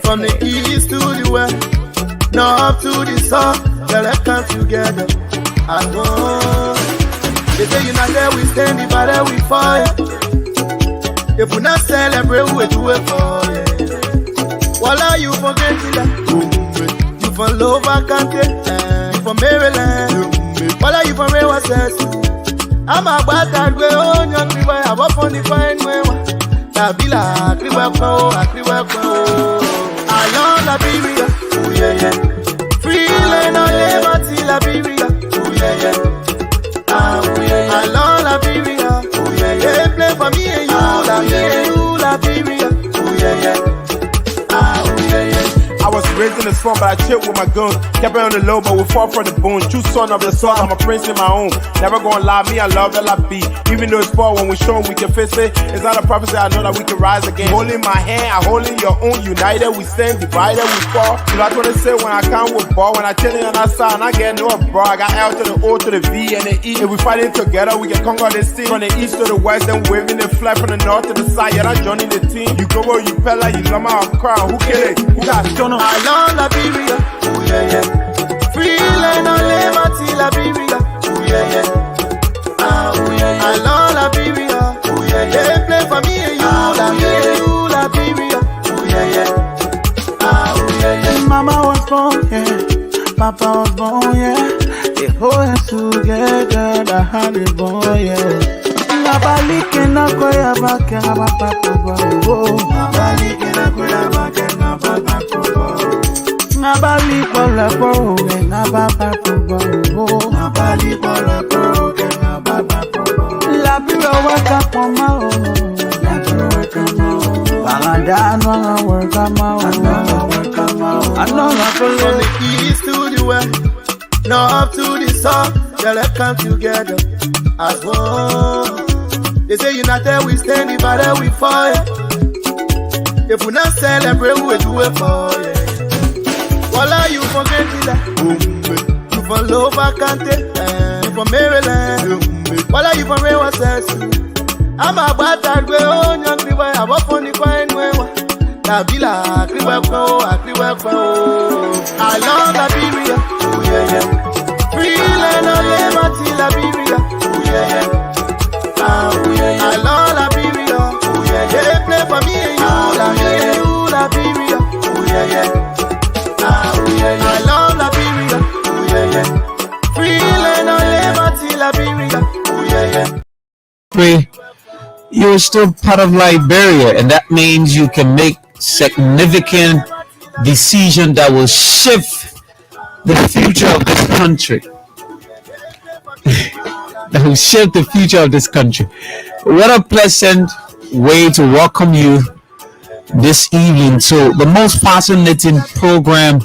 From the east to the west, north to the south, let's come together as one. They say you're not there, we stand, divided we fight. If we not celebrate, we do it for you. Voila, you forget it. You from Lower Country, you from Maryland. Voila, you from Rewa Sess. I'm a bad that way, oh, young people, I have a funny fine way. Tabila, Kriwako, I love Liberia, oh yeah, yeah. Free land on liberty, Liberia, oh yeah, yeah. Oh yeah, yeah. I love Liberia, oh yeah, yeah. They play for me and you, Liberia, oh yeah, yeah. Oh yeah, yeah. I was raised in the swamp, but I chilled with my guns. Kept it on the low, but we fought for the bone. True son of the soil, I'm a prince in my own. Never gonna lie, me, I love that I be. Even though it's sport, when we show we can face it. It's not a prophecy, I know that we can rise again. Holding my hand, I holding your own. United, we stand, divided, we fall. You know, that's what they say when I come with ball. When I tell you on that side, and I get no bro. I got L to the O to the V and the E. If we fighting together, we can conquer this team. From the east to the west, then waving the flag from the north to the side. Yeah, that's joining the team. You go where you pella, you love my crown. Who kill it? Who got Jonah? I love Liberia, oh yeah, yeah. Free land on liberty, Liberia, oh yeah, yeah. Oh yeah, yeah. I love Liberia, oh yeah, yeah. They play for me and you, Liberia, oh yeah, yeah. Oh yeah, yeah. Mama was born, yeah. Papa was born, yeah. They hold us together, the honey boy, yeah. Nabalike na koya bake na papa kubo. Nabalike na koya bake na papa kubo. Nabali pole pole na papa kubo. Nabali pole pole na papa kubo. La biro waka poma o. La biro waka ma. Balanda no waka ma. No waka ma. I know na from the east to the west, north to the south, let's come together as one. They say you're not there, we stand, divided we fight. If we not celebrate, we do it for you. Voila, you forget it. You from Lower Country, you from Maryland. Voila, you from Rewa Sess. I'm a bad that way, oh, young people, I have a funny fine way. Tabila, Kriwako, I love Liberia, oh yeah, yeah. Free land on liberty, Liberia, oh yeah, yeah. Oh yeah, yeah. I love Liberia, oh yeah, yeah. They play for me and you, Liberia, oh yeah, yeah. Oh yeah, yeah. I love Liberia, oh yeah, yeah. Free land on liberty, Liberia, oh yeah, yeah. You're still part of Liberia, and that means you can make significant decision that will shift the future of this country. That will shape the future of this country. What a pleasant way to welcome you this evening to the most fascinating program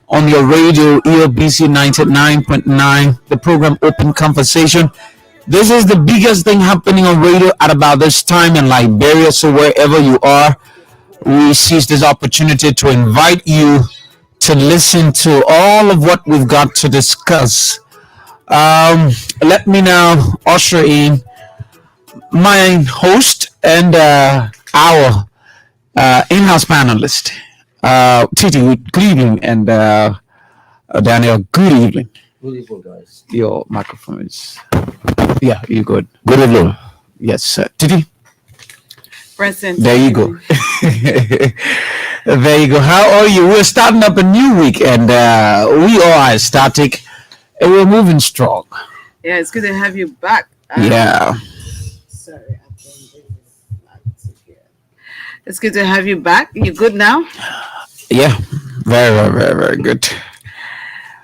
on your radio, EOBC 99.9, the program Open Conversation. This is the biggest thing happening on radio at about this time in Liberia. So wherever you are, we seize this opportunity to invite you to listen to all of what we've got to discuss. Let me now usher in my host and our in-house panelist, Titi. Good evening, and Daniel. Good evening. Good evening, guys. Your microphone is, yeah, you good. Good evening. Yes, Titi. Present. There you go. There you go. How are you? We're starting up a new week, and we all are ecstatic. And we're moving strong. Yeah, it's good to have you back. Yeah. Sorry, I think it's good to have you back. You good now? Yeah. Very, very, very good.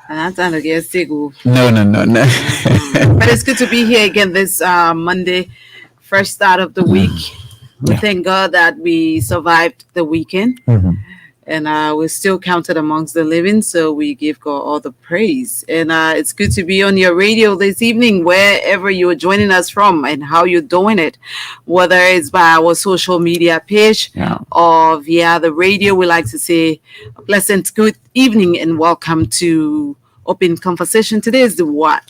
That's not a guess. No. But it's good to be here again this Monday, first start of the week. We thank God that we survived the weekend. Mm-hmm. And we're still counted amongst the living, so we give God all the praise. And it's good to be on your radio this evening, wherever you're joining us from and how you're doing it, whether it's by our social media page or via the radio. We like to say a pleasant good evening and welcome to Open Conversation. Today is the what?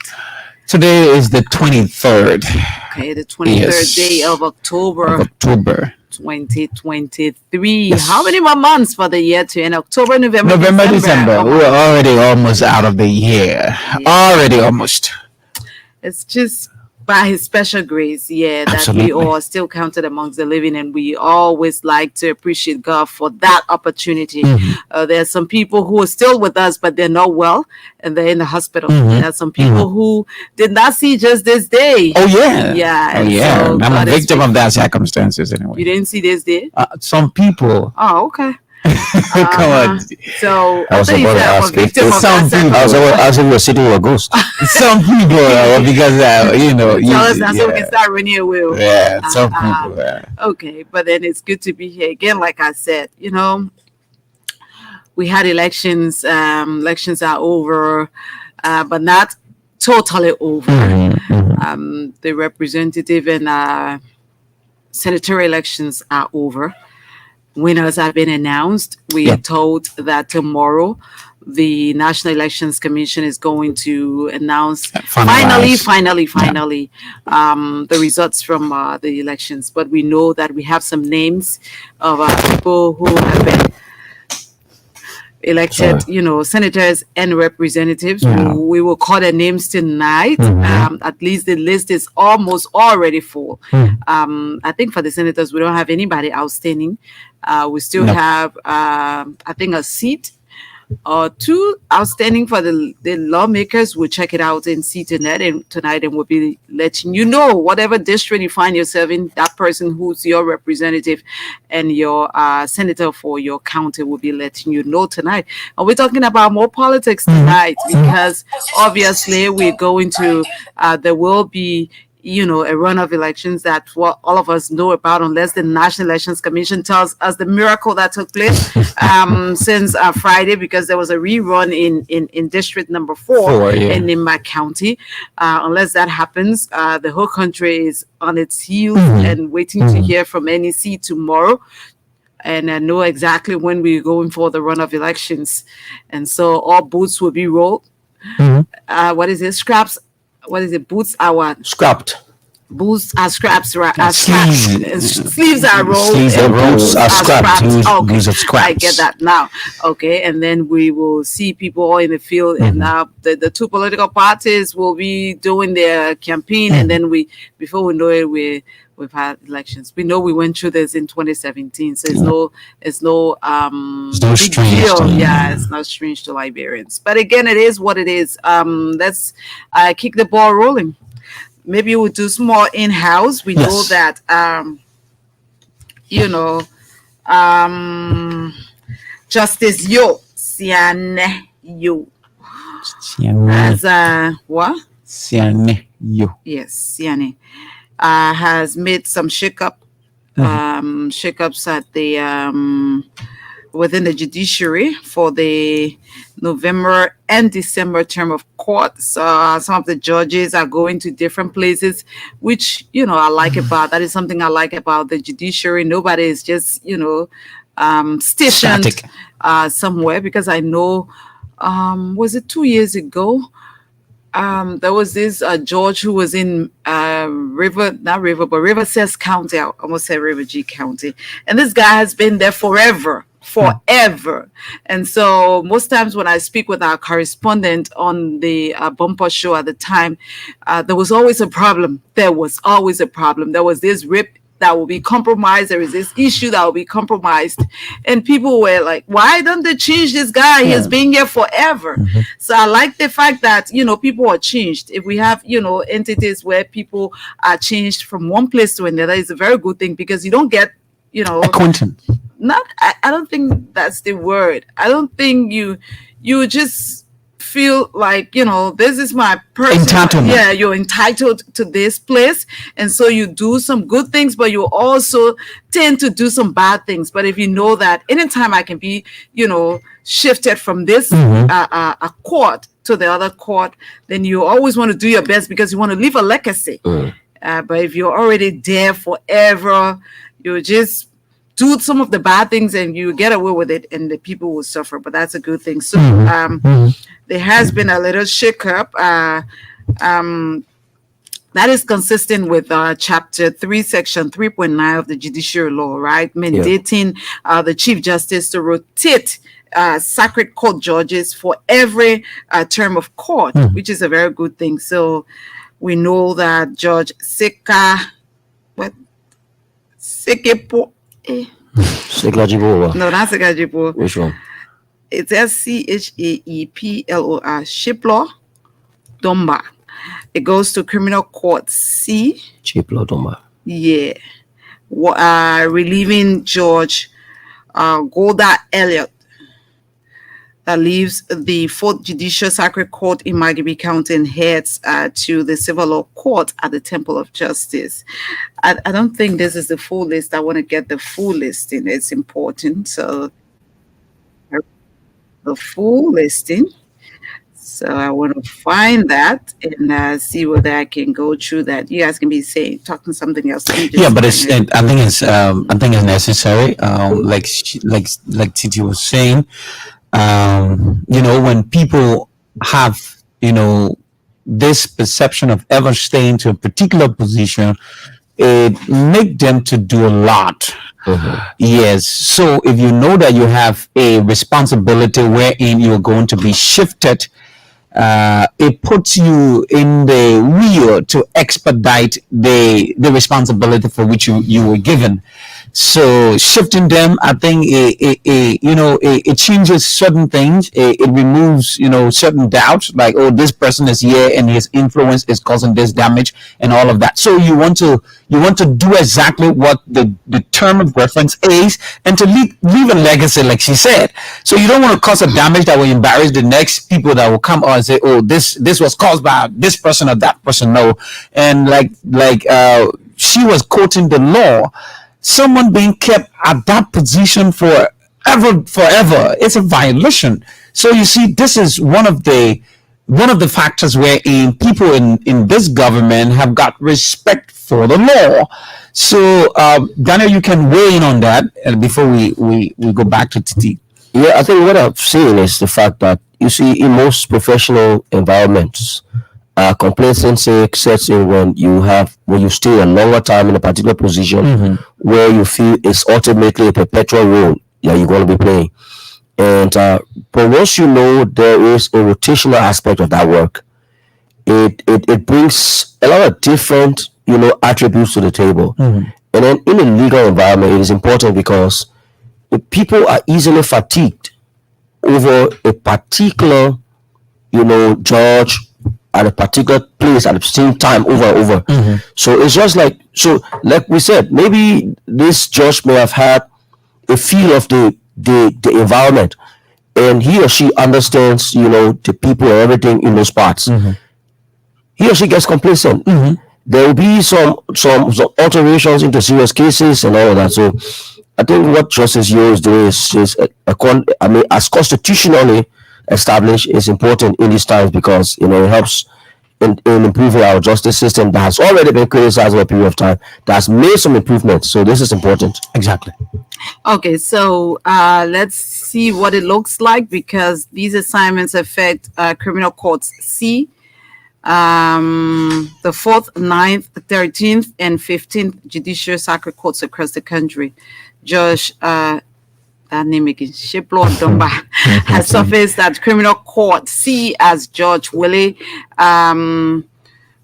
Today is the 23rd. Okay, the 23rd day of October. 2023. Yes. How many more months for the year to end? October, November, December. Oh, We're already almost out of the year. Already almost. it's just by his special grace, yeah, that we Absolutely. are still counted amongst the living, and we always like to appreciate God for that opportunity. There are some people who are still with us, but they're not well, and they're in the hospital. There are some people who did not see just this day. Oh yeah. Yeah, Oh and yeah. so I'm God a is victim of faithful. that circumstances You anyway. didn't see this day? Some people. Oh, okay. Come on. So I was I thought you about to said I'm a ask victim if of some that people- circumstance. as if we're sitting with a ghost. Some people because Tell us now so we can start running away. Yeah, some people. Okay, but then it's good to be here again. Like I said, we had elections. Elections are over, but not totally over. The representative and senatorial elections are over. Winners have been announced. We are told that tomorrow the National Elections Commission is going to announce finally the results from the elections. But we know that we have some names of people who have been elected, senators and representatives. We will call their names tonight. At least the list is almost already full. I think for the senators, we don't have anybody outstanding. We still have, I think, a seat or two outstanding for the lawmakers. We'll check it out and see tonight, and we'll be letting you know whatever district you find yourself in. That person who's your representative and your senator for your county will be letting you know tonight. And we're talking about more politics tonight because obviously we're going to there will be a run of elections that what all of us know about, unless the National Elections Commission tells us the miracle that took place since Friday, because there was a rerun in district number 4 in my county. Unless that happens, the whole country is on its heels and waiting to hear from NEC tomorrow. And I know exactly when we're going for the run of elections. And so all boots will be rolled. What is it? Scraps. What is it? Boots are what? Scrapped. Boots are scraps, right? Sleeves. Sleeves are rolled. Sleeves and are rolled, boots are scrapped. Okay, Boots are scraps. I get that now. Okay, and then we will see people all in the field, and the two political parties will be doing their campaign, and then before we know it, we've had elections. We know we went through this in 2017, so it's no big strange deal. to Yeah, it's not strange to Liberians. But again, it is what it is. Let's kick the ball rolling. Maybe we'll do some more in-house. We know that Justice Siane Yo as what? Siane Yo. Yes, Siane has made some shakeups at the within the judiciary for the November and December term of court. So some of the judges are going to different places, which I like about. That is something I like about the judiciary. Nobody is just stationed somewhere, because I know was it 2 years ago? There was this George who was in Riverside County. I almost said River G County. And this guy has been there forever. And so most times when I speak with our correspondent on the bumper show at the time, there was always a problem. There was this rip that will be compromised. There is this issue that will be compromised. And people were like, why don't they change this guy? He has been here forever. So I like the fact that, people are changed. If we have, entities where people are changed from one place to another, it's a very good thing, because you don't get, acquaintance. I don't think that's the word. I don't think you just feel like, this is my person. Entitlement. Yeah, you're entitled to this place. And so you do some good things, but you also tend to do some bad things. But if you know that anytime I can be, shifted from this a court to the other court, then you always want to do your best, because you want to leave a legacy. But if you're already there forever, you just do some of the bad things and you get away with it, and the people will suffer. But that's a good thing. So there has been a little shakeup. That is consistent with Chapter 3, Section 3.9 of the Judiciary Law, right? Mandating the Chief Justice to rotate sacred court judges for every term of court, which is a very good thing. So we know that Judge Sekepo, Seklajibo. no, not Sekajipo. Which one? It's Chaeplor Shiplo Domba. It goes to Criminal Court C. Chiplo Doma. Yeah. Relieving Judge Golda Elliott, that leaves the 4th Judicial Sacred Court in Magabi County and heads to the Civil Law Court at the Temple of Justice. I don't think this is the full list. I want to get the full listing. It's important. So the full listing. So I want to find that and see whether I can go through that. You guys can be talking something else. Yeah, but it's. I think it's necessary. Like Titi was saying, when people have this perception of ever staying to a particular position, it make them to do a lot. Yes. So if you know that you have a responsibility wherein you're going to be shifted, it puts you in the wheel to expedite the responsibility for which you were given. So shifting them, I think it changes certain things. It removes certain doubts, like, oh, this person is here and his influence is causing this damage and all of that. So you want to do exactly what the term of reference is, and to leave a legacy, like she said. So you don't want to cause a damage that will embarrass the next people that will come on and say, oh, this was caused by this person or that person. No. And like she was quoting the law, someone being kept at that position forever, it's a violation. So you see, this is one of the factors wherein people in this government have got respect for the law. So Daniel, you can weigh in on that before we go back to Titi. Yeah, I think what I'm saying is the fact that, you see, in most professional environments, complacency sets in when you stay a longer time in a particular position where you feel it's ultimately a perpetual role that you're going to be playing. And but once you know there is a rotational aspect of that work, it brings a lot of different attributes to the table. And then in a legal environment, it is important because people are easily fatigued over a particular judge at a particular place at the same time over and over. So it's just like we said, maybe this judge may have had a feel of the environment, and he or she understands the people and everything in those parts. He or she gets complacent. There will be some alterations into serious cases and all of that. So I think what Justice Yo is doing is as constitutionally established, is important in these times, because it helps in improving our justice system that has already been criticized over a period of time, that has made some improvements. So this is important. Exactly. Okay, so let's see what it looks like, because these assignments affect criminal courts C, the 4th, 9th, 13th, and 15th judicial sacred courts across the country. Judge that name again, Shiplo Domba, has surfaced at Criminal Court C as Judge Willie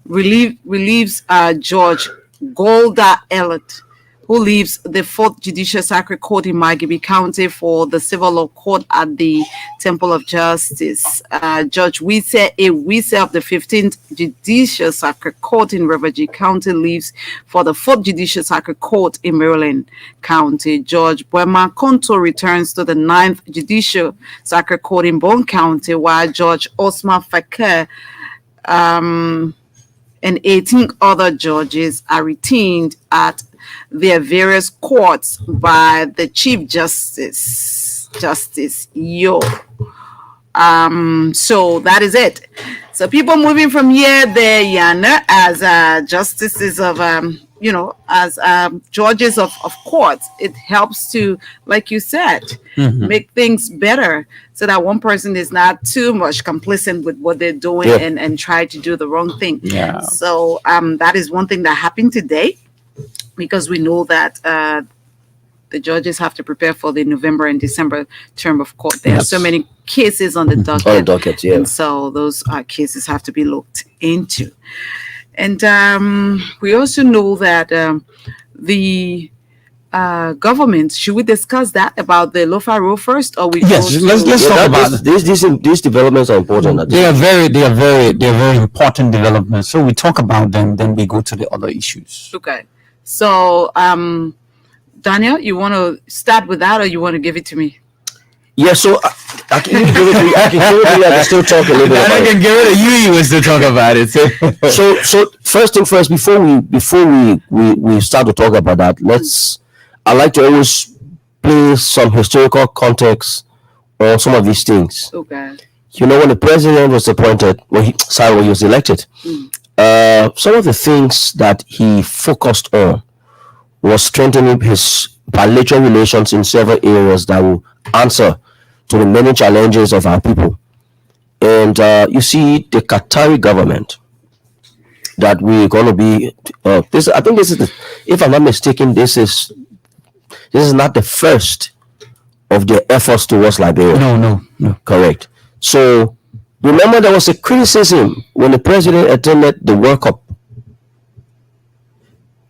relieves Judge Golda Elliott, who leaves the 4th Judicial Sacred Court in Magabi County for the Civil Law Court at the Temple of Justice. Judge Wise of the 15th Judicial Sacred Court in Riverview County leaves for the 4th Judicial Sacred Court in Maryland County. Judge Buema Konto returns to the 9th Judicial Sacred Court in Bone County, while Judge Osman Fakir and 18 other judges are retained at their various courts by the Chief Justice, Justice Yo. So that is it. So people moving from here, there, Yana, as justices of as judges of courts, it helps to, like you said, make things better so that one person is not too much complicit with what they're doing and try to do the wrong thing. Yeah. So that is one thing that happened today, because we know that the judges have to prepare for the November and December term of court. There are so many cases on the docket. And so those cases have to be looked into. And we also know that the government, should we discuss that about the Lofa Road first, or we let's talk about these developments are important. They are very important developments. So we talk about them, then we go to the other issues. Okay. So Daniel, you want to start with that, or you want to give it to me? Yeah, so I can give it to you. I can still talk a little bit. I can give it to you. You was to talk about it. So first thing first, before we start to talk about that, I like to always place some historical context on some of these things. Okay. When the president was appointed, when he was elected, some of the things that he focused on was strengthening his bilateral relations in several areas that will answer to the many challenges of our people. And you see, the Qatari government that we're going to be I think this is if I'm not mistaken, this is not the first of their efforts towards Liberia. No. Correct. So remember, there was a criticism when the president attended the World Cup.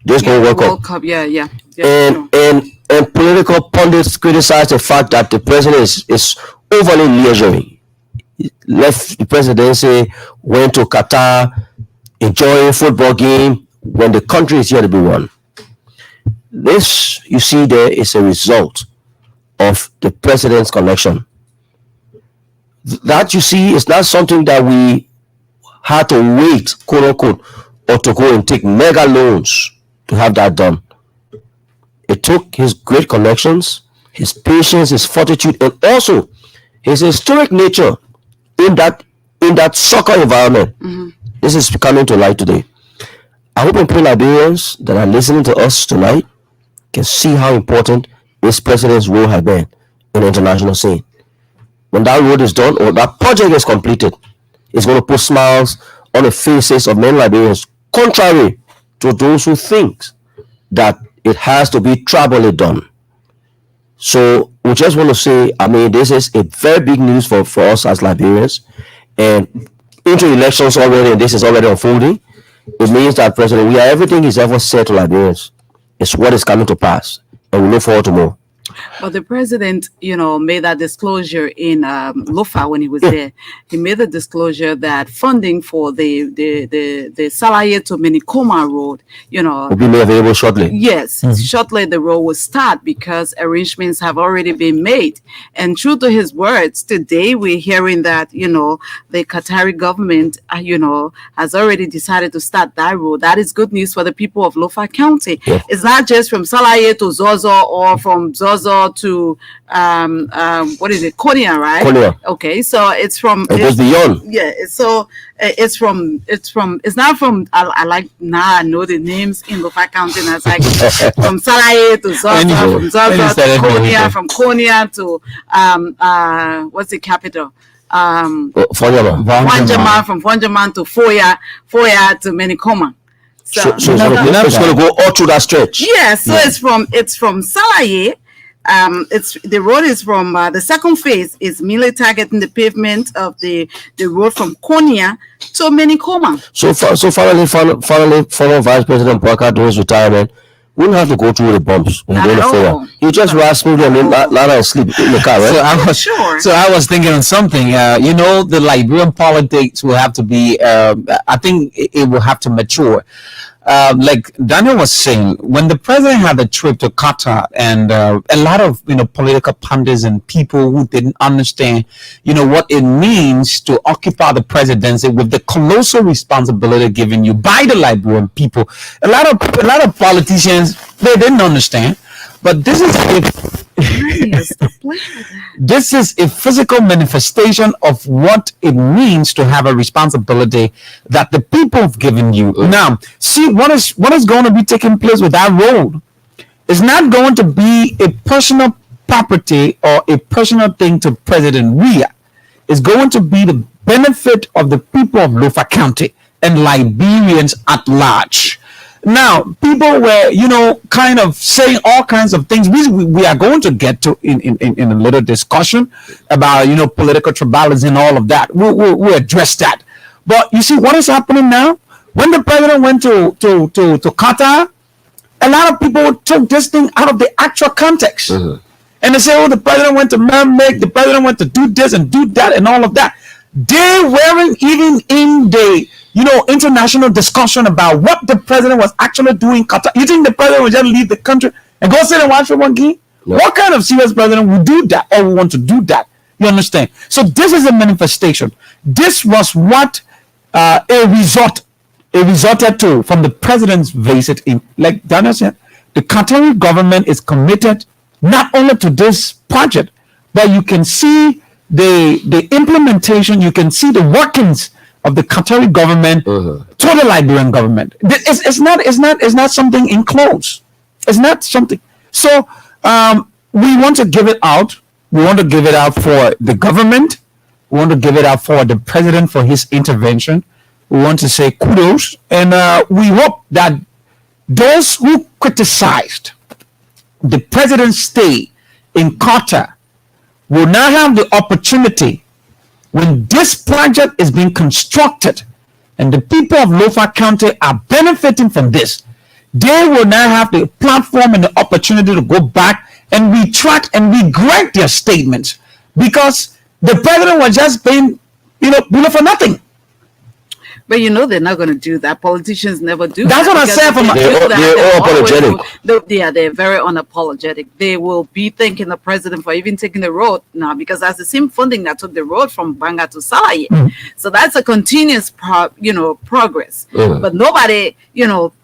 World Cup. Yeah. And political pundits criticized the fact that the president is overly leisurely. He left the presidency, went to Qatar, enjoying football game when the country is here to be won. This, you see, there is a result of the president's connection. That, you see, is not something that we had to wait, quote unquote, or to go and take mega loans to have that done. It took his great connections, his patience, his fortitude, and also his historic nature in that soccer environment. This is coming to light today. I hope and pray Liberians that are listening to us tonight can see how important this president's role has been in the international scene. When that road is done, or that project is completed, it's going to put smiles on the faces of many Liberians, contrary to those who think that it has to be tribally done. So we just want to say, this is a very big news for us as Liberians, and into elections already, and this is already unfolding. It means that President, everything he's ever said to Liberians is what is coming to pass, and we look forward to more. But the president, made that disclosure in Lofa when he was there. He made the disclosure that funding for the Salaye to Minikoma road, will be made available shortly. Yes, shortly the road will start because arrangements have already been made. And true to his words, today we're hearing that, the Qatari government, has already decided to start that road. That is good news for the people of Lofa County. Yeah. It's not just from Salaye to Zozo or from Zozo to what is it, Konya, right? Konya. Okay, so it's from it goes beyond. Yeah, so it's not from I know the names in Lofa County, and it's like from Salaye to Zozo, from Zozo to Konya, from Konya to what's the capital? Fonjaman, from Fonjaman to Foya to Menikoma. So it's going to go all through that stretch. Yeah, so it's from Salaye. The road is from the second phase is merely targeting the pavement of the road from Konya to Menikoma. So finally, former Vice President Parker during his retirement wouldn't have to go through the bumps when you're doing the fair. You just ride smoothly and lie down and sleep in the car, right? So I was thinking on something. The Liberian politics will have to be. I think it will have to mature. Like Daniel was saying, when the president had a trip to Qatar, and a lot of political pundits and people who didn't understand what it means to occupy the presidency with the colossal responsibility given you by the Liberian people, a lot of politicians, they didn't understand. But this is Yes, stop playing with that. this is a physical manifestation of what it means to have a responsibility that the people have given you. Now, see what is going to be taking place with that road. It's not going to be a personal property or a personal thing to President Weah. It's going to be the benefit of the people of Lofa County and Liberians at large. Now, people were, kind of saying all kinds of things. We are going to get to in a little discussion about, political tribalism and all of that. We'll address that. But you see what is happening now? When the president went to Qatar, a lot of people took this thing out of the actual context. And they say, oh, the president went to Mermaid, the president went to do this and do that and all of that. They weren't even in the international discussion about what the president was actually doing in Qatar. You think the president would just leave the country and go sit and watch football game? No. What kind of serious president would do that or would want to do that? You understand? So this is a manifestation. This was what it resorted to from the president's visit. In, like Daniel said, the Qatari government is committed not only to this project, but you can see the implementation, you can see the workings of the Qatari government to the Liberian government. It's not something enclosed. It's not something. So we want to give it out. We want to give it out for the government. We want to give it out for the president for his intervention. We want to say kudos, and we hope that those who criticized the president's stay in Qatar will now have the opportunity, when this project is being constructed and the people of Lofa County are benefiting from this, they will now have the platform and the opportunity to go back and retract and regret their statements, because the president was just being, for nothing. But they're not going to do that. Politicians never do. That's that what I said. They're unapologetic. They're very unapologetic. They will be thanking the president for even taking the road now, because that's the same funding that took the road from Banga to Salaye. So that's a continuous, progress. But nobody,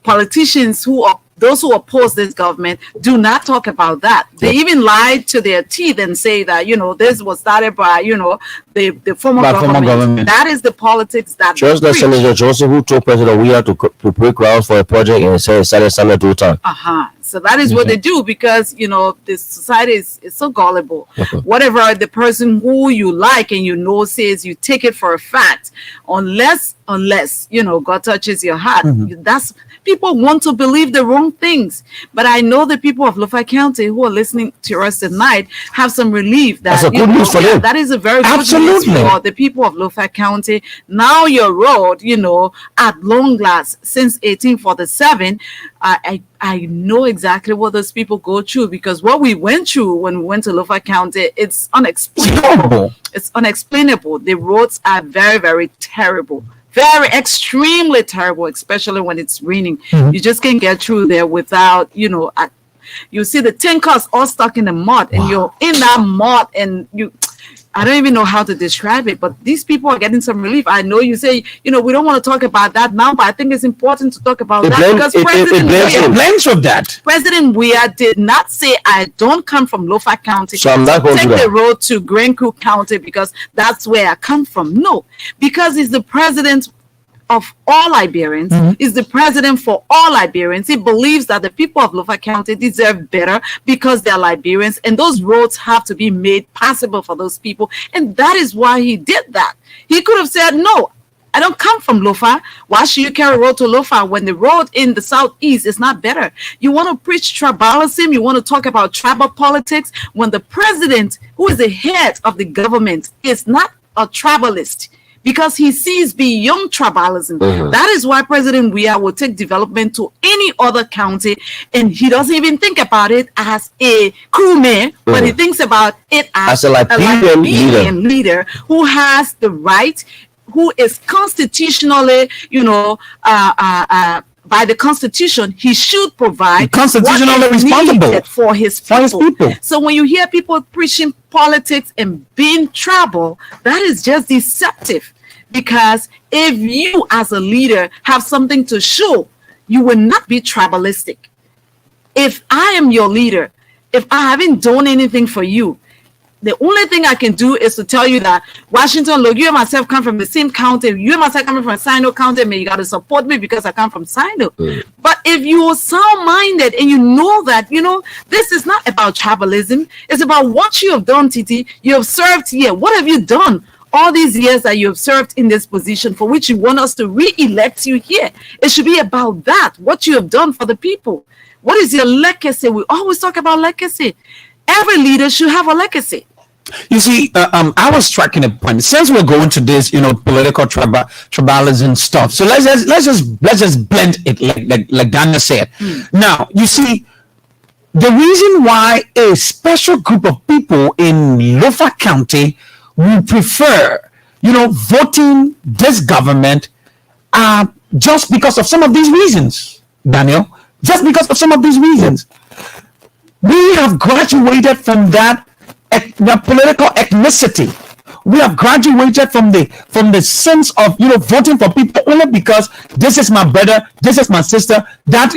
politicians those who oppose this government do not talk about that. They even lie to their teeth and say that, this was started by, the former government. That is the politics that just like Senator Johnson, who told President we have to break ground for a project and say started Samuel do time. So that is what they do, because the society is so gullible. Whatever the person who you like and says, you take it for a fact, unless God touches your heart. That's people want to believe the wrong things. But I know the people of Lofa County who are listening to us tonight have some relief. That's a good news for them. That is a very good news for the people of Lofa County. Now your road, at long last, since 1847, I know exactly what those people go through, because what we went through when we went to Lofa County, it's unexplainable. It's unexplainable. The roads are very, very terrible. Very extremely terrible, especially when it's raining. You just can't get through there without, you see the tankers all stuck in the mud, and you're in that mud, and I don't even know how to describe it, but these people are getting some relief. I know you say, we don't want to talk about that now, but I think it's important to talk about that, because President Weah did not say, I don't come from Lofa County, so I'm not going to take the road to Grand Creek County because that's where I come from. No, because he's the president of all Liberians, is the president for all Liberians. He believes that the people of Lofa County deserve better because they're Liberians, and those roads have to be made possible for those people. And that is why he did that. He could have said, no, I don't come from Lofa. Why should you carry a road to Lofa when the road in the southeast is not better? You want to preach tribalism? You want to talk about tribal politics when the president, who is the head of the government, is not a tribalist, because he sees beyond tribalism. That is why President Weah will take development to any other county, and he doesn't even think about it as a crewman, but he thinks about it as a Liberian leader who has the right, who is constitutionally, by the Constitution, he should provide constitutionally responsible for his people. So when you hear people preaching politics and being tribal, that is just deceptive. Because if you as a leader have something to show, you will not be tribalistic. If I am your leader if I haven't done anything for you, the only thing I can do is to tell you that Washington, look, you and myself come from the same county. You and myself coming from Sino County, man, you got to support me because I come from Sino. But if you are sound-minded and you know that, this is not about tribalism. It's about what you have done, Titi. You have served here. What have you done all these years that you have served in this position for which you want us to re-elect you here? It should be about that, what you have done for the people. What is your legacy? We always talk about legacy. Every leader should have a legacy. You see, I was striking a point. Since we're going to this, political tribalism stuff, so let's just blend it like Daniel said. Now, you see, the reason why a special group of people in Lofa County will prefer, voting this government, just because of some of these reasons, Daniel. Just because of some of these reasons, we have graduated from that. The political ethnicity. We have graduated from the sense of voting for people only because this is my brother, this is my sister. That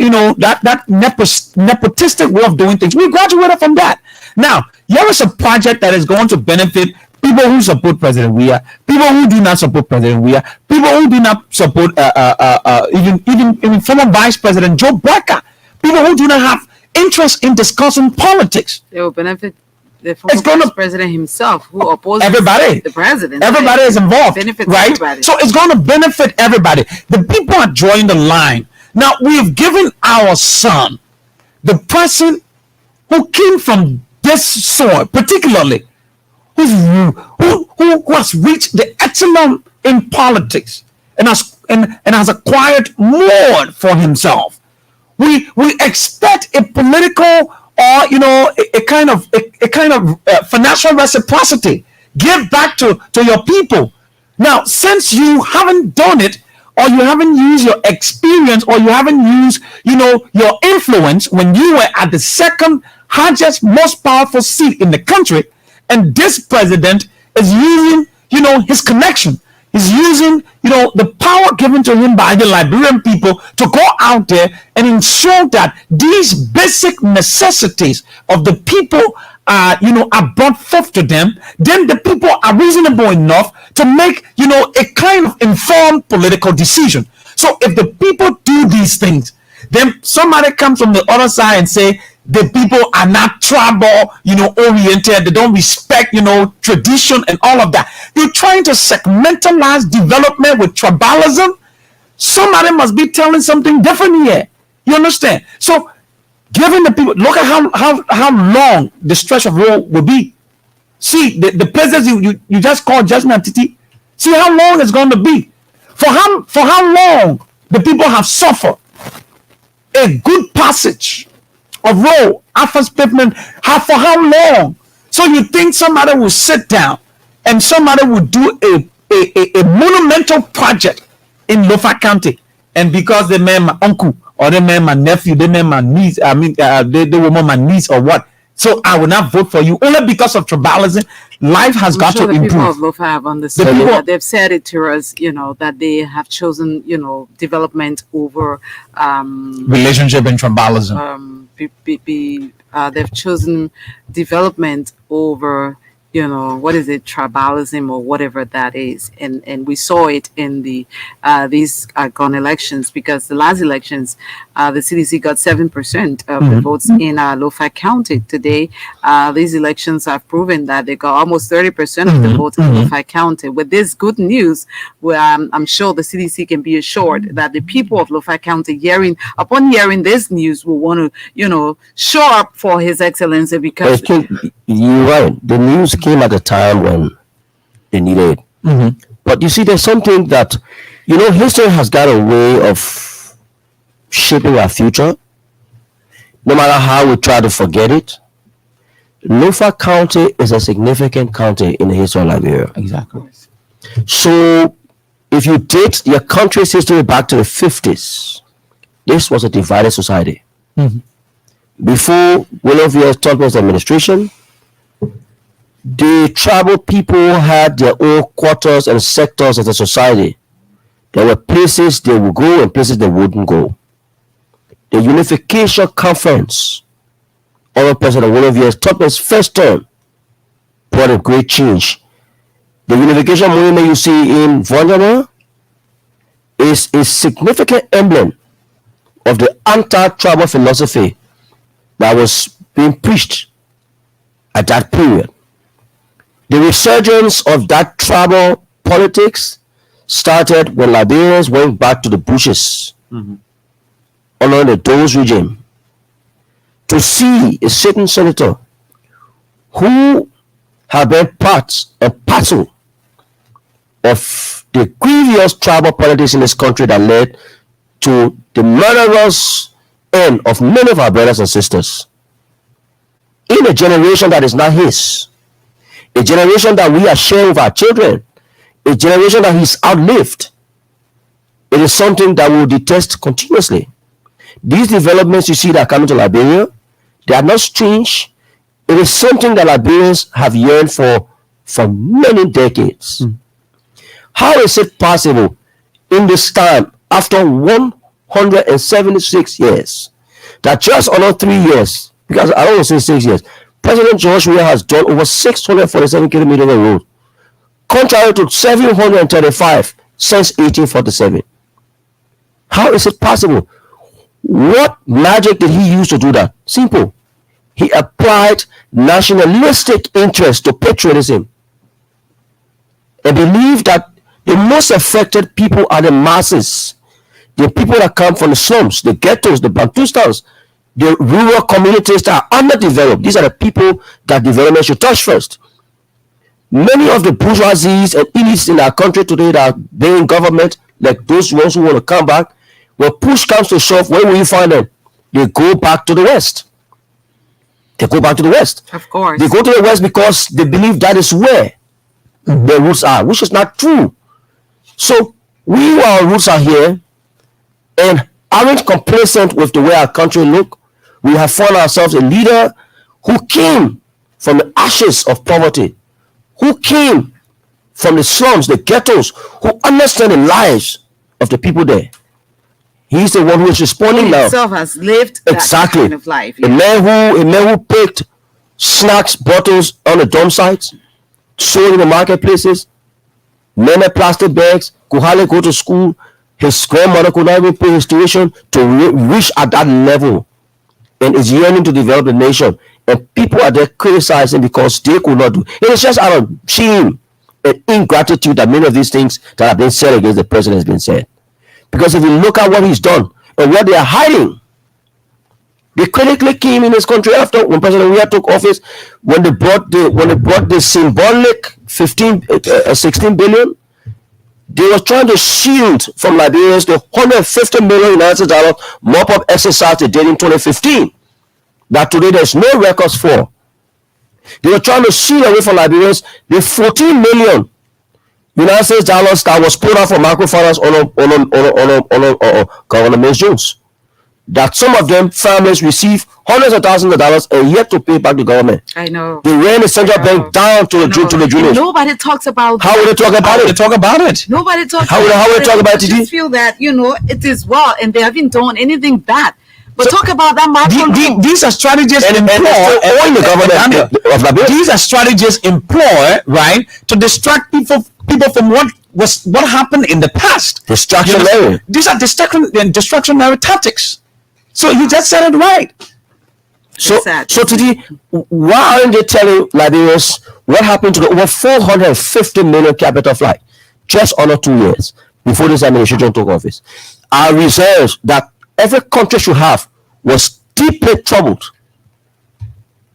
that nepotistic way of doing things. We graduated from that. Now here is a project that is going to benefit people who support President Weah, people who do not support President Weah, people who do not support even former Vice President Joe Brecker, people who do not have interest in discussing politics. They will benefit the former president himself, who opposes everybody. The president. Everybody is involved, benefits right? Everybody. So it's going to benefit everybody. The people are drawing the line. Now we have given our son, the person who came from this soil, particularly who has reached the excellence in politics and has acquired more for himself. We expect a political or a kind of financial reciprocity. Give back to your people. Now, since you haven't done it, or you haven't used your experience, or you haven't used your influence when you were at the second highest, most powerful seat in the country, and this president is using his connection. He's using, the power given to him by the Liberian people to go out there and ensure that these basic necessities of the people are brought forth to them. Then the people are reasonable enough to make, a kind of informed political decision. So if the people do these things, then somebody comes from the other side and say, the people are not tribal, oriented. They don't respect, tradition and all of that. You're trying to segmentalize development with tribalism. Somebody must be telling something different here. You understand? So, giving the people, look at how long the stretch of road will be. See, the places you just called Judgment Titi. See how long it's going to be. For how long the people have suffered. A good passage of road after pavement, for how long? So you think somebody will sit down and somebody will do a monumental project in Lofa County, and because they met my uncle or they met my nephew, they met my niece, they were my niece or what, so I will not vote for you only because of tribalism. Life has got to improve. People of Lofa have understood that. They've said it to us, that they have chosen, development over relationship and tribalism. They've chosen development over tribalism or whatever that is, and we saw it in these gone elections, because the last elections the CDC got 7% of the votes in Lofa County. Today these elections have proven that they got almost 30% of the votes in Lofa County. With this good news, where I'm sure the CDC can be assured that the people of Lofa County, upon hearing this news, will want to show up for His Excellency, because you're right. The news came at a time when they needed it. But you see, there's something that, history has got a way of shaping our future. No matter how we try to forget it, Lofa County is a significant county in the history of Liberia. Exactly. So, if you date your country's history back to the 50s, this was a divided society. Before William V.S. Thompson's administration, the tribal people had their own quarters and sectors as a society. There were places they would go and places they wouldn't go. The Unification Conference other President Wolofi's Topman's first term brought a great change. The unification movement you see in Vonjama is a significant emblem of the anti-tribal philosophy that was being preached at that period. The resurgence of that tribal politics started when Liberians went back to the bushes under the Dose regime to see a certain senator who had been part and parcel of the grievous tribal politics in this country that led to the murderous end of many of our brothers and sisters in a generation that is not his, a generation that we are sharing with our children, a generation that he's outlived. It is something that we will detest continuously. These developments you see that are coming to Liberia, they are not strange. It is something that Liberians have yearned for many decades. How is it possible in this time, after 176 years, that just under 3 years, because I don't want to say 6 years, President George Weah has done over 647 kilometers of road, contrary to 735 since 1847. How is it possible? What magic did he use to do that? Simple. He applied nationalistic interest to patriotism and believed that the most affected people are the masses, the people that come from the slums, the ghettos, the Bantustans, the rural communities that are underdeveloped. These are the people that development should touch first. Many of the bourgeoisies and elites in our country today that are being government, like those ones who want to come back, when push comes to shove, where will you find them? They go back to the West. They go back to the West. Of course. They go to the West because they believe that is where their roots are, which is not true. So our roots are here and aren't complacent with the way our country look. We have found ourselves a leader who came from the ashes of poverty, who came from the slums, the ghettos, who understand the lives of the people there. He's the one who is responding He now. himself has lived that Exactly. kind of life. A man who picked snacks bottles on the dump sites, sold in the marketplaces, many plastic bags, could hardly go to school. His grandmother could not even pay his tuition to reach at that level, and is yearning to develop the nation. And people are there criticizing because they could not do. It is just out of shame and ingratitude that many of these things that have been said against the president has been said. Because if you look at what he's done and what they are hiding, they critically came in this country after when President Weah took office, when they brought the symbolic 16 billion. They were trying to shield from Liberians the $150 million mop-up exercise they did in 2015 that today there's no records for. They were trying to shield away from Liberians the $14 million United States dollars that was put out for microfinance on Governor Jones. That some of them families receive hundreds of thousands of dollars and yet to pay back the government. I know. They ran the central bank down to the juniors. Nobody talks about How would they talk about it? They talk about it. Nobody talks How would they talk about it, I just feel that, it is well and they haven't done anything bad. But talk about that micro. These are strategies And the government of Liberia. These are strategies employed, right, to distract people from what happened in the past. Distractionary. These are distractionary tactics. So you just said it right. So today, why aren't they telling Liberians what happened to the over 450 million capital flight just under 2 years before this administration took office? Our reserves that every country should have was deeply troubled.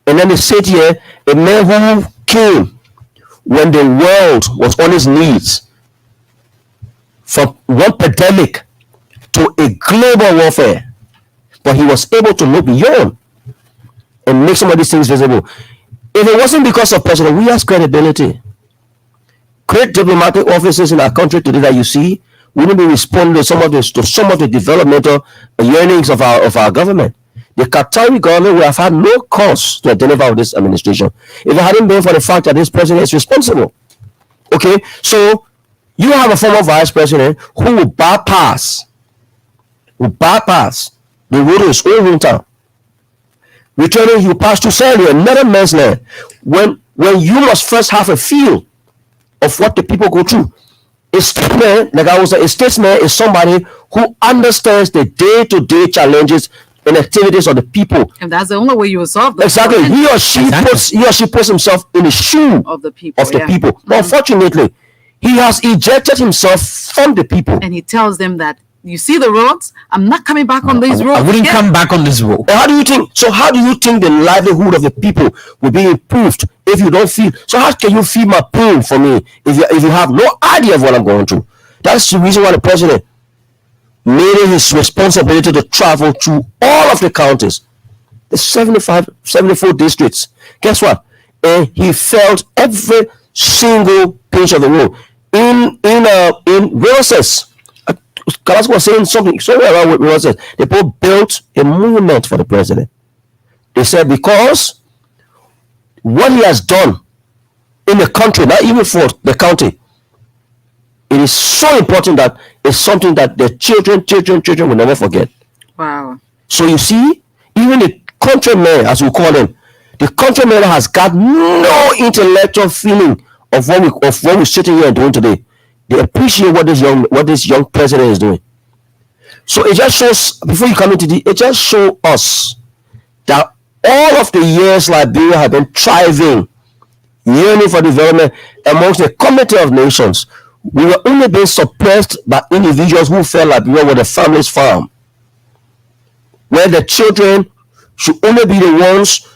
And then they said here, a man who came when the world was on its knees from one pandemic to a global warfare, but he was able to look beyond and make some of these things visible. If it wasn't because of President Weah's credibility, great diplomatic officers in our country today that you see wouldn't be responding to some of the developmental yearnings of our government. The Qatari government would have had no cause to identify with this administration if it hadn't been for the fact that this president is responsible. Okay, so you have a former vice president who will bypass the road to his own hometown Returning, you pass to Sally, another man's land. When you must first have a feel of what the people go through. A statesman, like I was saying, a statesman is somebody who understands the day-to-day challenges and activities of the people. And that's the only way you will solve them. Exactly. He or she puts himself in the shoe of the people. But unfortunately, he has ejected himself from the people. And he tells them that, you see the roads? I'm not coming back on these roads. I wouldn't come back on this road. How do you think the livelihood of the people will be improved if you don't feel? So how can you feel my pain for me if you have no idea of what I'm going through? That's the reason why the president made it his responsibility to travel through all of the counties, the 74 districts. Guess what? And he felt every single pinch of the road. In Roses, Kalas was saying something somewhere around with Roses. They both built a monument for the president. They said because what he has done in the country, not even for the county, it is so important that it's something that the children will never forget. Wow. So you see, even the countryman, as we call them, the countryman has got no intellectual feeling of what we're sitting here and doing today. They appreciate what this young president is doing. So it just shows, before you come into it just shows us that all of the years Liberia have been thriving, yearning for development amongst the community of nations. We were only being suppressed by individuals who felt Liberia was a family's farm, where the children should only be the ones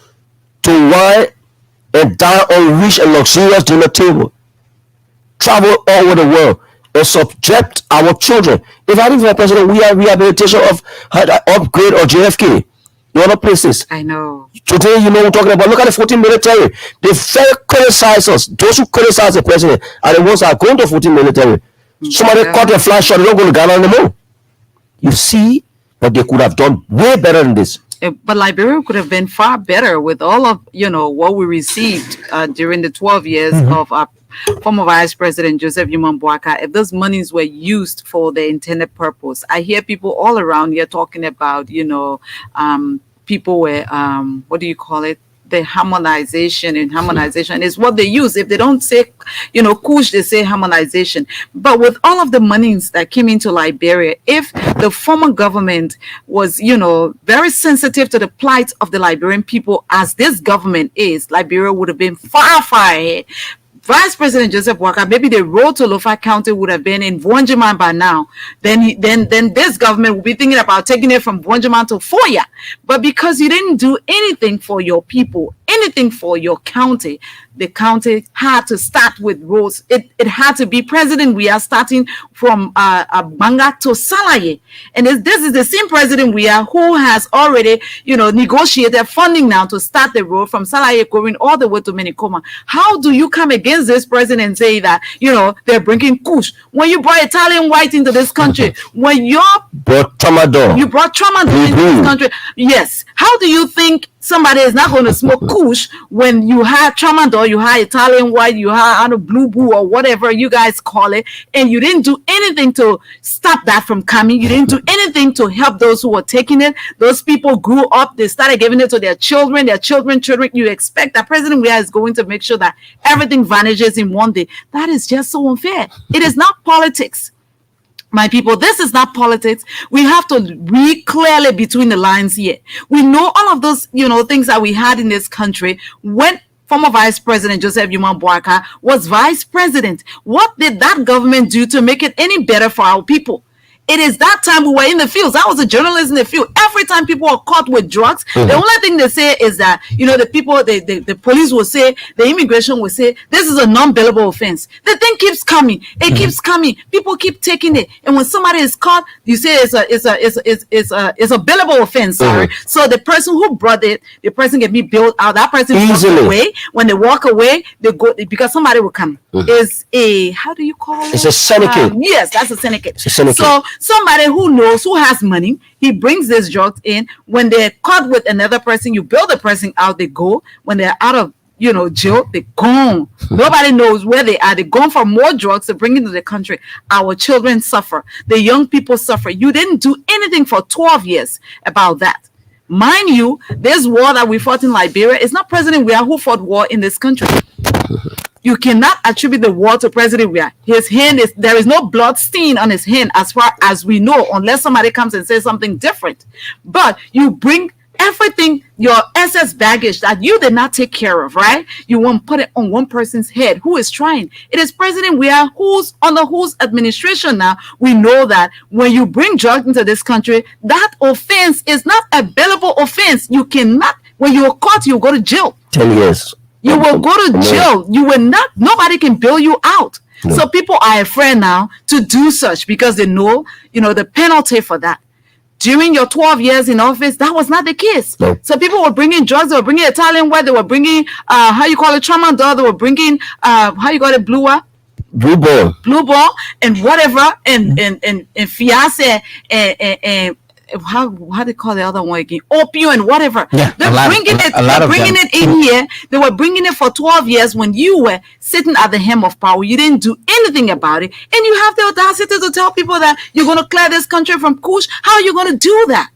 to wine and dine on rich and luxurious dinner table, travel all over the world, and subject our children. If I think for president, we have rehabilitation of upgrade or JFK, the other places. I know. Today, we're talking about, look at the 14 military. They very criticize us. Those who criticize the president are the ones that are going to 14 military. Somebody caught a flash shot, they don't go to Ghana anymore. You see, but they could have done way better than this. But Liberia could have been far better with all of what we received during the 12 years of our former Vice President Joseph Yuman Boaka. If those monies were used for the intended purpose, I hear people all around here talking about people were what do you call it? The harmonization is what they use. If they don't say, kush, they say harmonization. But with all of the monies that came into Liberia, if the former government was, very sensitive to the plight of the Liberian people as this government is, Liberia would have been far, far ahead. Vice President Joseph Boaka, maybe the road to Lofa County would have been in Buonjaman by now. Then this government would be thinking about taking it from Buonjaman to Foya. But because you didn't do anything for your people, anything for your county, the county had to start with roads. It had to be president. We are starting from Banga to Salaye. And this is the same president we are who has already, negotiated funding now to start the road from Salaye going all the way to Minikoma. How do you come against this president and say that, they're bringing kush? When you brought Italian white into this country, when you brought tramadol into this country, yes. How do you think somebody is not going to smoke kush when you have tramadol, you have Italian white, you have blue boo or whatever you guys call it, and you didn't do anything to stop that from coming? You didn't do anything to help those who were taking it. Those people grew up, they started giving it to their children, children. You expect that President Weah is going to make sure that everything vanishes in one day. That is just so unfair. It is not politics. My people, this is not politics. We have to read clearly between the lines here. We know all of those, things that we had in this country when former Vice President Joseph Yuman Boaka was vice president. What did that government do to make it any better for our people? It is that time we were in the fields. I was a journalist in the field. Every time people are caught with drugs, the only thing they say is that, the people, the police will say, the immigration will say, this is a non-billable offense. The thing keeps coming. It keeps coming. People keep taking it. And when somebody is caught, you say it's a billable offense. Sorry. So the person who brought it, the person can be billed out. That person walks away. When they walk away, they go because somebody will come. Is a, how do you call it? It's a syndicate. Yes, that's a syndicate. It's a syndicate. So somebody who knows, who has money, he brings this drugs in. When they're caught with another person, you bail the person out, they go. When they're out of jail, they gone. Nobody knows where they are. They're gone for more drugs to bring into the country. Our children suffer. The young people suffer. You didn't do anything for 12 years about that. Mind you, this war that we fought in Liberia is not President Weah who fought war in this country. You cannot attribute the war to President Weah. His hand there is no blood stain on his hand as far as we know, unless somebody comes and says something different. But you bring everything, your excess baggage that you did not take care of, right? You want to put it on one person's head who is trying. It is President Weah who's under whose administration now. We know that when you bring drugs into this country, that offense is not a bailable offense. You cannot, when you are caught, you go to jail. 10 years. You will go to jail. You will not, nobody can bail you out. No. So people are afraid now to do such because they know, the penalty for that. During your 12 years in office, that was not the case. No. So people were bringing drugs, they were bringing Italian ware, they were bringing, tramadol, they were bringing, blue ball, and whatever, and fiancé, and how do they call the other one again? Opium and whatever. Yeah, they're bringing it in here. They were bringing it for 12 years when you were sitting at the helm of power. You didn't do anything about it. And you have the audacity to tell people that you're going to clear this country from kush. How are you going to do that?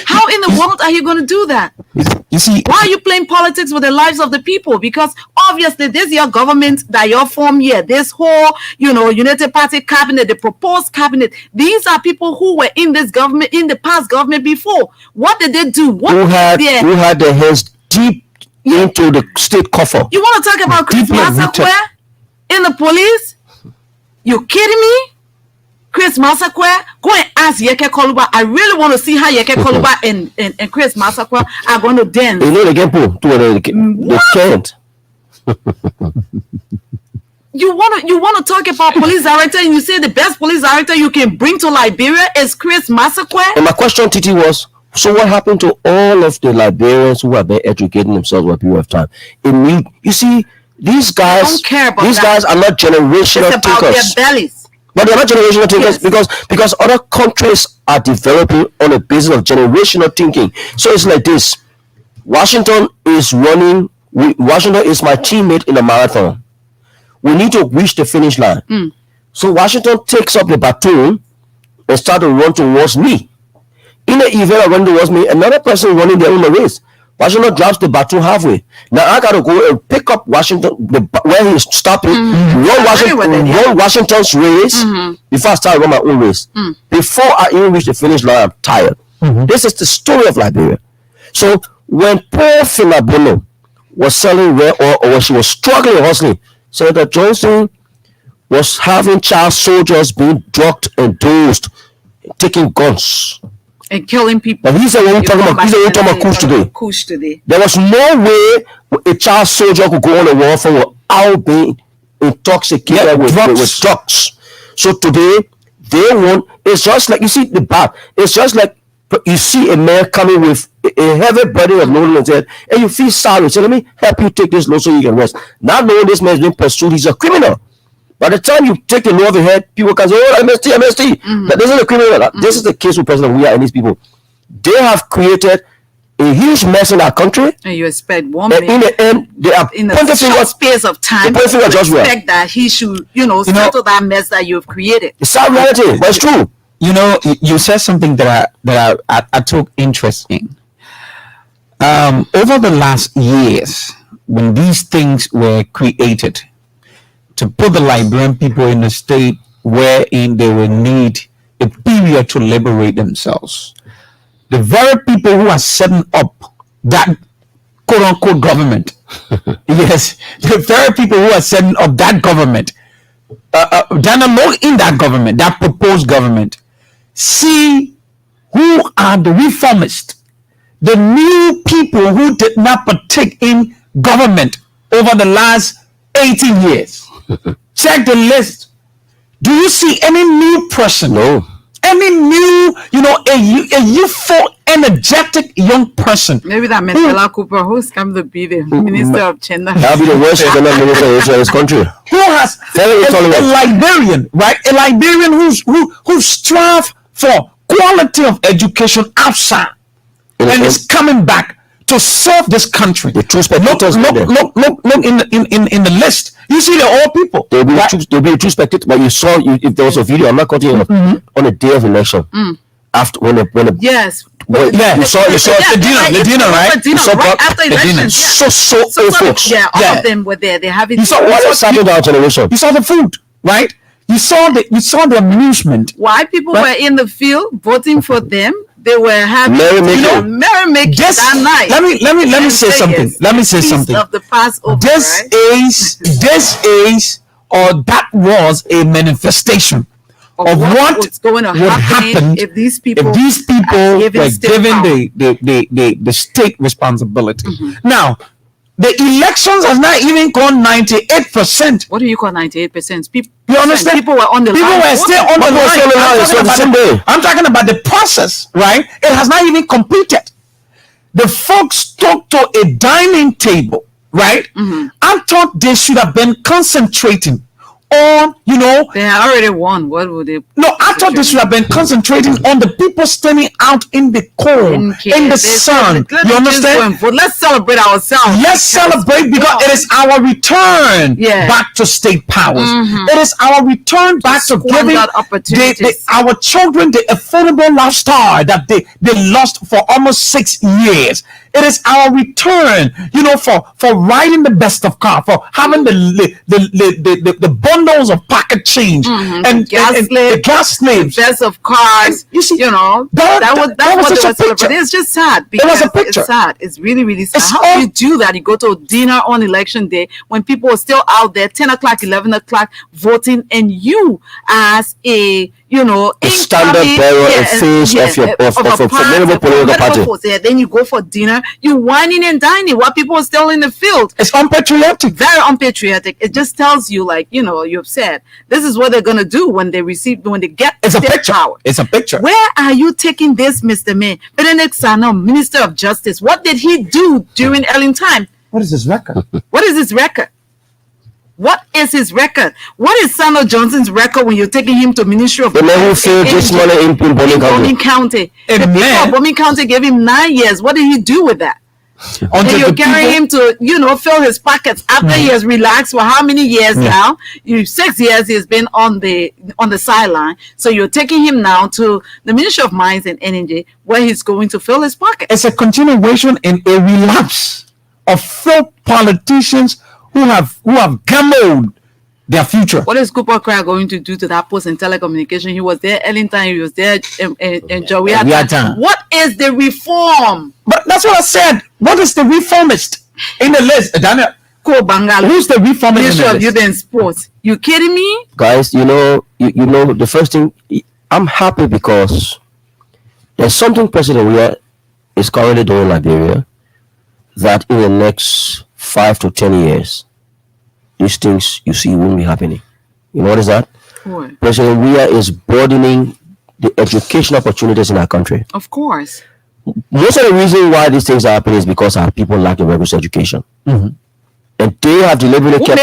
How in the world are you going to do that? You see, why are you playing politics with the lives of the people? Because obviously this is your government that you're formed here. This whole, United Party cabinet, the proposed cabinet. These are people who were in this government, in the past government before. What did they do? Who had their hands deep into the state coffer? You want to talk about Chris Massaquoi in the police? You kidding me? Chris Massaquoi, go and ask Yeke Koluba. I really want to see how Yeke Koluba and Chris Massaquoi are going to dance. They can't. You want to talk about police director, and you say the best police director you can bring to Liberia is Chris Massaquoi? And my question, Titi, was, so what happened to all of the Liberians who have been educating themselves over a period of time? You see, these guys, guys are not generational it's about thinkers. Their bellies. But they're not generational thinkers because other countries are developing on a basis of generational thinking. So it's like this. Washington is my teammate in the marathon. We need to reach the finish line. So Washington takes up the baton and starts to run towards me. In the event of running towards me, another person running their own race. Washington drops the baton halfway. Now I gotta go and pick up Washington where he's stopping, run Washington's race before I start running my own race. Before I even reach the finish line, I'm tired. This is the story of Liberia. So when poor Finabono was selling rare oil, or when she was struggling hustling, Senator Johnson was having child soldiers being drugged and dosed, taking guns. And killing people. But he's talking about kush today. There was no way a child soldier could go on a warfare without being intoxicated with drugs. So today, they want, it's just like, you see the back, it's just like you see a man coming with a heavy burden of load on his head, and you feel sorry. So let me help you take this load so you can rest. Not knowing this man is being pursued, he's a criminal. By the time you take the load of the head, people can say, oh, MST. But this is a criminal. This is the case with President Weah and these people. They have created a huge mess in our country. And you expect one man in the end, they are in a short space of time to expect that he should, settle that mess that you've created. It's sad reality, but it's true. You said something that I took interest in. Over the last years, when these things were created, to put the Liberian people in a state wherein they will need a period to liberate themselves. The very people who are setting up that quote-unquote government, yes, the very people who are setting up that government, they're not in that government, that proposed government, see who are the reformists, the new people who did not partake in government over the last 18 years. Check the list. Do you see any new person? No. Any new, a youthful, energetic young person? Maybe that Mr. Cooper, who's come to be the Minister of Gender. That'll be the worst minister in this country. Who has a Liberian, right? A Liberian who strive for quality of education outside and is coming back to serve this country. The true spectators. Look in the list. You see the old people. They'll be a true spectator. But you saw if there was a video, I'm not cutting on a day of election. After when the Wait, Yeah. you saw the dinner, right? The dinner, You saw right Buck- after the elections. Yeah. so folks. Yeah, all Yeah. of them were there. They have it. You saw What is happening to our generation? You saw the food, right? You saw the amusement. Why people Right. were in the field voting for them? They were having Merrymaking. merrymaking Just that night. let me In say something. Vegas. Let me say Feast something. of the Passover, This right? is or that was a manifestation of what was going to would happen happen if these people were given state given power. the state responsibility. Mm-hmm. Now, the elections has not even gone 98%. What do you call 98%? People, You understand? People were on the People line. were still on the People were still on the line, so the same day. I'm talking about the process, right? It has not even completed. The folks talked to a dining table, right? Mm-hmm. I thought they should have been concentrating on, They had already won. What would they? no, I thought they should have been concentrating on the people standing out in the cold, Didn't care. in the They said, sun. "Let You the kids go understand? and vote. Let's celebrate ourselves. Let's celebrate because it is our return Yeah. back to state powers. It is our return back to giving squandered opportunities. our children the affordable lifestyle that they lost for almost 6 years. It is our return, for riding the best of car, for having the bundles of pocket change and the gas slaves. Best of cars. You see, that was what just they a were picture. celebrating. It's just sad. It was a because picture. It's sad. It's really, really sad. It's How all- do you do that? You go to a dinner on election day when people are still out there, 10 o'clock, 11 o'clock, voting, and you, as a The standard bearer and face of a formidable political party. force, yeah, then you go for dinner, you whining and dining while people are still in the field. It's unpatriotic. Very unpatriotic. It just tells you, like, you've said this is what they're gonna do when they get It's a state picture. power. It's a picture. Where are you taking this, Mr. May? Benedict Sano, Minister of Justice, what did he do during Ellen time? What is his record? What is his record? What is his record? What is Sano Johnson's record when you're taking him to Ministry of The man who failed this money in Bonny Bonny County. County? A The people man- of Bonny County gave him 9 years. What did he do with that? And Until you're the carrying people- him to, fill his pockets after he has relaxed for how many years now? 6 years he's been on the sideline. So you're taking him now to the Ministry of Mines and Energy, where he's going to fill his pockets. It's a continuation and a relapse of failed politicians who have gambled their future. What is Cooper Craig going to do to that post in telecommunication? He was there Ellington, he was there in Jowiata. What is the reform? But that's what I said. What is the reformist in the list, Daniel? Ko Bangal. Who's the reformist Ministry in of the Youth list? and Sports. You kidding me? Guys, you know the first thing, I'm happy because there's something President Weah is currently doing in Liberia that in the next 5 to 10 years, these things you see won't be happening. You know what is that? What? President Weah is broadening the education opportunities in our country. Of course. Most of the reason why these things are happening is because our people lack a rigorous education. And they have deliberately Who kept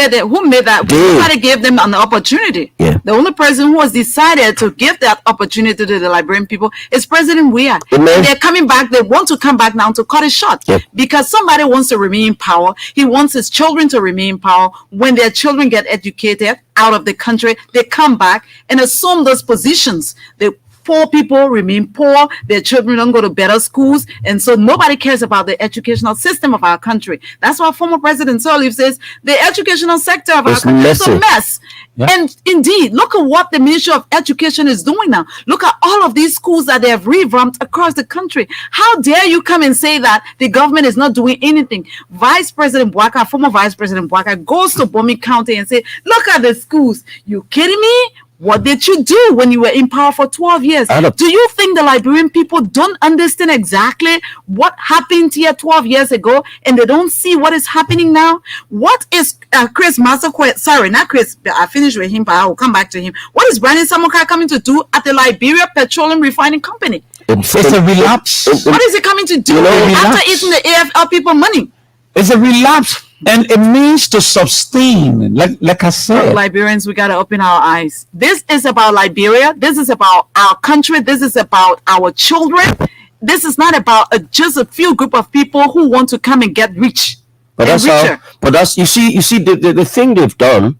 made that? They- Somebody gave them an opportunity. Yeah. The only person who has decided to give that opportunity to the Liberian people is President Weah. Amen. And they're coming back. They want to come back now to cut it short. Yep. Because somebody wants to remain in power. He wants his children to remain in power. When their children get educated out of the country, they come back and assume those positions. The poor people remain poor, their children don't go to better schools, and so nobody cares about the educational system of our country. That's why former President Sirleaf says the educational sector of our It's country is a messy. mess. Yeah. And indeed, look at what the Ministry of Education is doing now. Look at all of these schools that they have revamped across the country. How dare you come and say that the government is not doing anything? Vice President Bwaka, former Vice President Bwaka, goes to Bonny County and say, look at the schools. You kidding me? What did you do when you were in power for 12 years? Do you think the Liberian people don't understand exactly what happened here 12 years ago and they don't see what is happening now? What is Chris Masakwe, sorry, not Chris, I finished with him, but I will come back to him. What is Brandon Samuka coming to do at the Liberia Petroleum Refining Company? It's a relapse. What is he coming to do You know, after relapse. eating the AFL people money? It's a relapse, and it means to sustain. Like I said, Liberians, we got to open our eyes. This is about Liberia. This is about our country. This is about our children. This is not about just a few group of people who want to come and get rich. But and that's how. richer. But that's you see the thing they've done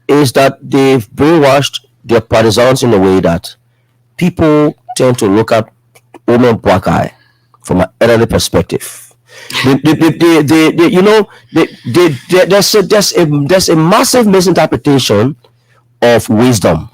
is that they've brainwashed their partisans in a way that people tend to look at Omen Bwakai from an elderly perspective. There's a massive misinterpretation of wisdom.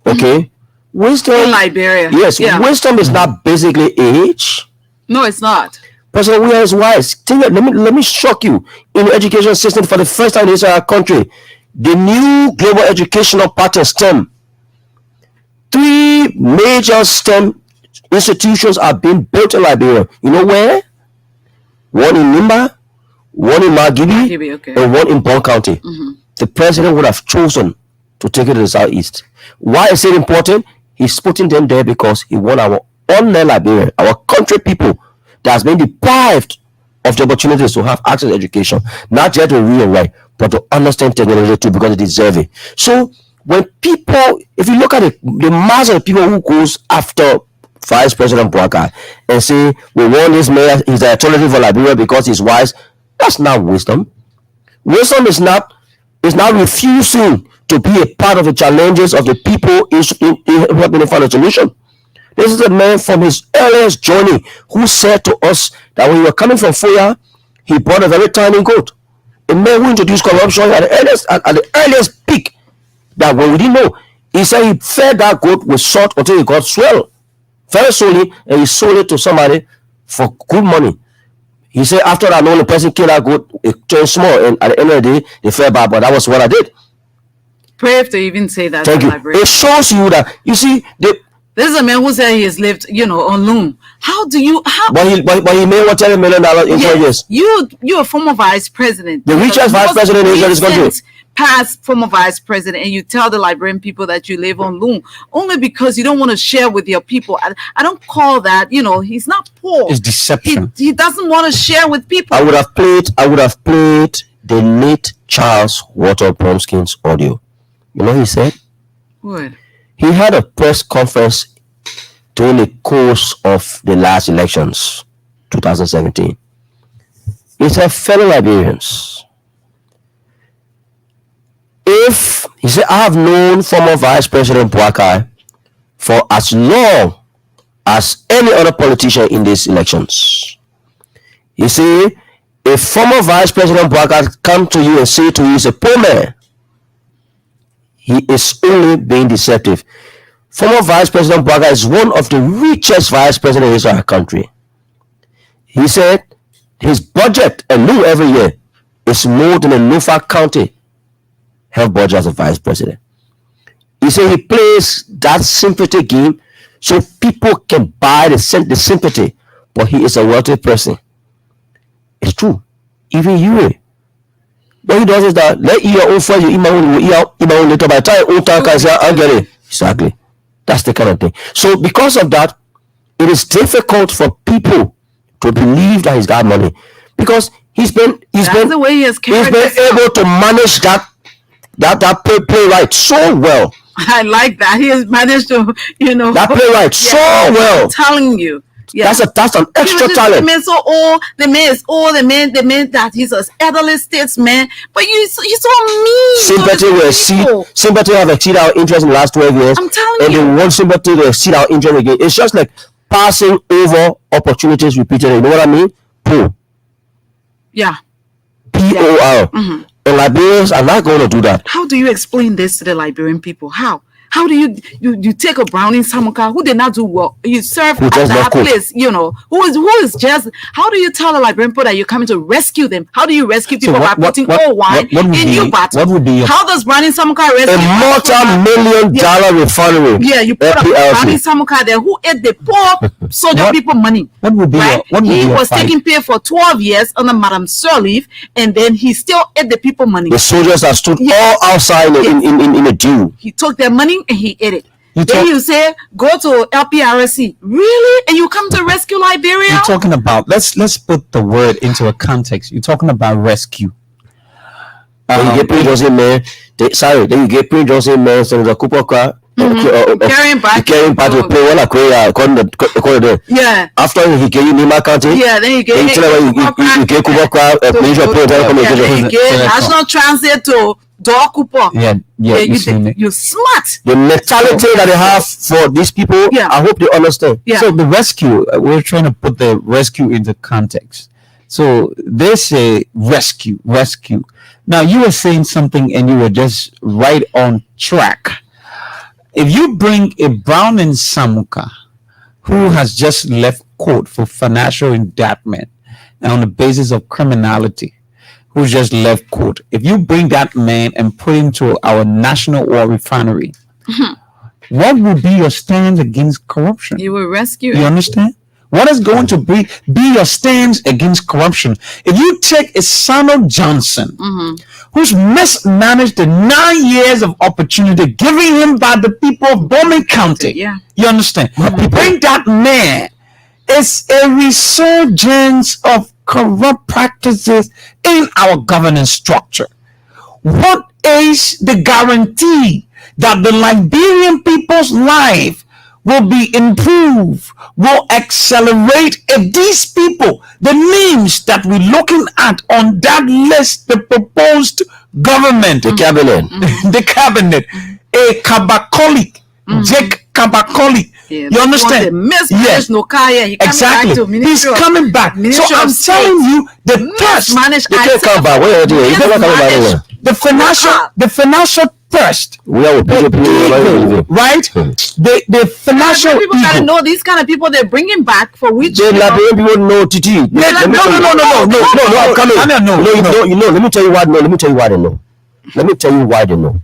Okay, wisdom In Liberia. Yes, Yeah. wisdom is not basically age. No, it's not. President Weah is wise. Let me shock you. In the education system, for the first time in the history of our country, the new global educational pattern STEM. 3 major STEM institutions are being built in Liberia. You know where? One in Nimba, one in Margibi, Okay. and one in Bon County. The president would have chosen to take it to the southeast. Why is it important? He's putting them there because he wants our own Liberia, our country people that has been deprived of the opportunities to have access to education, not just to read and write, but to understand technology too, because they deserve it. So when people, if you look at the mass of the people who goes after Vice President Boakai and say, we want this mayor, he's an alternative for Liberia because he's wise, that's not wisdom. Wisdom is not refusing to be a part of the challenges of the people in helping to find a solution. This is a man from his earliest journey who said to us that when he was coming from Foya, he bought a very tiny goat. A man who introduced corruption at the earliest peak. That when we didn't know, he said he fed that goat with salt until it got swell, very slowly, and he sold it to somebody for good money. He said after that, when the person killed that goat, it turned small, and at the end of the day, they fell back. But that was what I did. Brave to even say that. Thank you. It shows you that, you see, this is a man who said he has lived, on loan. How do you? But he made $1 million in 4 years. You're a former vice president. The richest vice president in this country. Past former vice president, and you tell the Liberian people that you live on loan only because you don't want to share with your people. I don't call that. He's not poor. It's deception. He doesn't want to share with people. I would have played the late Charles Walter Bromskin's audio. You know what he said? What? He had a press conference during the course of the last elections, 2017. He said, fellow Liberians, he said, I have known former Vice President Boakai for as long as any other politician in these elections. He said, if former Vice President Boakai come to you and say to you he's a poor man, he is only being deceptive. Former Vice President Boakai is one of the richest vice presidents in our country. He said his budget alone every year is more than a Norfolk County health budget as a vice president. He said he plays that sympathy game so people can buy the sympathy, but he is a wealthy person. It's true. Even you. What he does is that let your own friend, you eat my own later. By the time your own time can say, I'll get it. Exactly. That's the kind of thing. So because of that, it is difficult for people to believe that he's got money, because he's been the way he has carried able to manage that playwright so well. I like that. He has managed to, that playwright so well. I'm telling you. Yeah. That's an extra talent. The man so old. The man is old. The man that he's an elderly statesman. But you're so mean. Sympathy have exceeded our interest in the last 12 years. I'm telling you. And they want sympathy to exceed our interest again. It's just like passing over opportunities repeatedly. You know what I mean? POR. Yeah. POR. Mm-hmm. And Liberians are not going to do that. How do you explain this to the Liberian people? How do you take a Browning Samuka who did not do well? You serve at that place, who is just. How do you tell the Liberian people that you're coming to rescue them? How do you rescue people by putting old wine in your bottle? What would be how does Browning Samuka rescue a multi-million-dollar refinery? Yeah, you put a Browning Samuka there who ate the poor soldier people money. What would be he was taking pay for 12 years under Madam Sirleaf, and then he still ate the people money. The soldiers that stood all outside in a dew. He took their money and he ate it. Then you say, go to LPRC. Really? And you come to rescue Liberia? You're talking about, let's put the word into a context. You're talking about rescue. Then you get Prince Johnson, man. Then you get Prince Johnson, man. So the Cooper car. Carrying back to play one according. Yeah. After he gave you Nima County. Yeah, then you get Cooper car. National Transit to doorkeeper. Yeah, You're smart. The mentality that they have for these people, Yeah. I hope they understand. Yeah. So the rescue, we're trying to put the rescue into context. So they say rescue. Now you were saying something and you were just right on track. If you bring a Brown and Samuka who has just left court for financial indictment and on the basis of criminality, who just left court, if you bring that man and put him to our national oil refinery, what will be your stand against corruption? You will rescue. You understand? What is going to be your stance against corruption? If you take Isano Johnson, who's mismanaged the 9 years of opportunity given him by the people of Bowman County, Yeah. you understand? You bring that man, it's a resurgence of corrupt practices in our governance structure. What is the guarantee that the Liberian people's life will be improved, will accelerate if these people, the names that we're looking at on that list, the proposed government, The cabinet. the cabinet, a Kabakoli, Jake Kabakoli, Yeah, you understand? Yes. No kaya. He Exactly. He's coming back. So Ministry I'm of telling State. you, the first, Manage They can't come back. Where are they? You never come back anywhere. the financial first, We are with the people. ego, right? The financial People gotta ego. know these kind of people they're bringing back for which The Liberian people know Titi. No, I'm coming. No. You know. Let me tell you why. No, let me tell you why they know. Let me tell you why they know.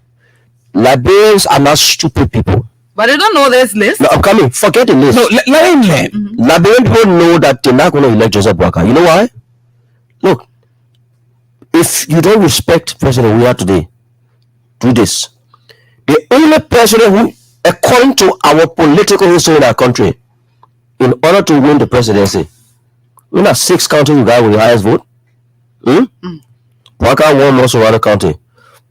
Liberians are not stupid people. but they don't know this list. No, I'm coming. Forget the list. No, let him learn. Liberian people know that they're not going to elect Joseph Boakai. You know why? Look, if you don't respect President we are today, do this. The only president who, according to our political history in our country, in order to win the presidency, in that 6 county you got with the highest vote, Boakai won North Sorano County,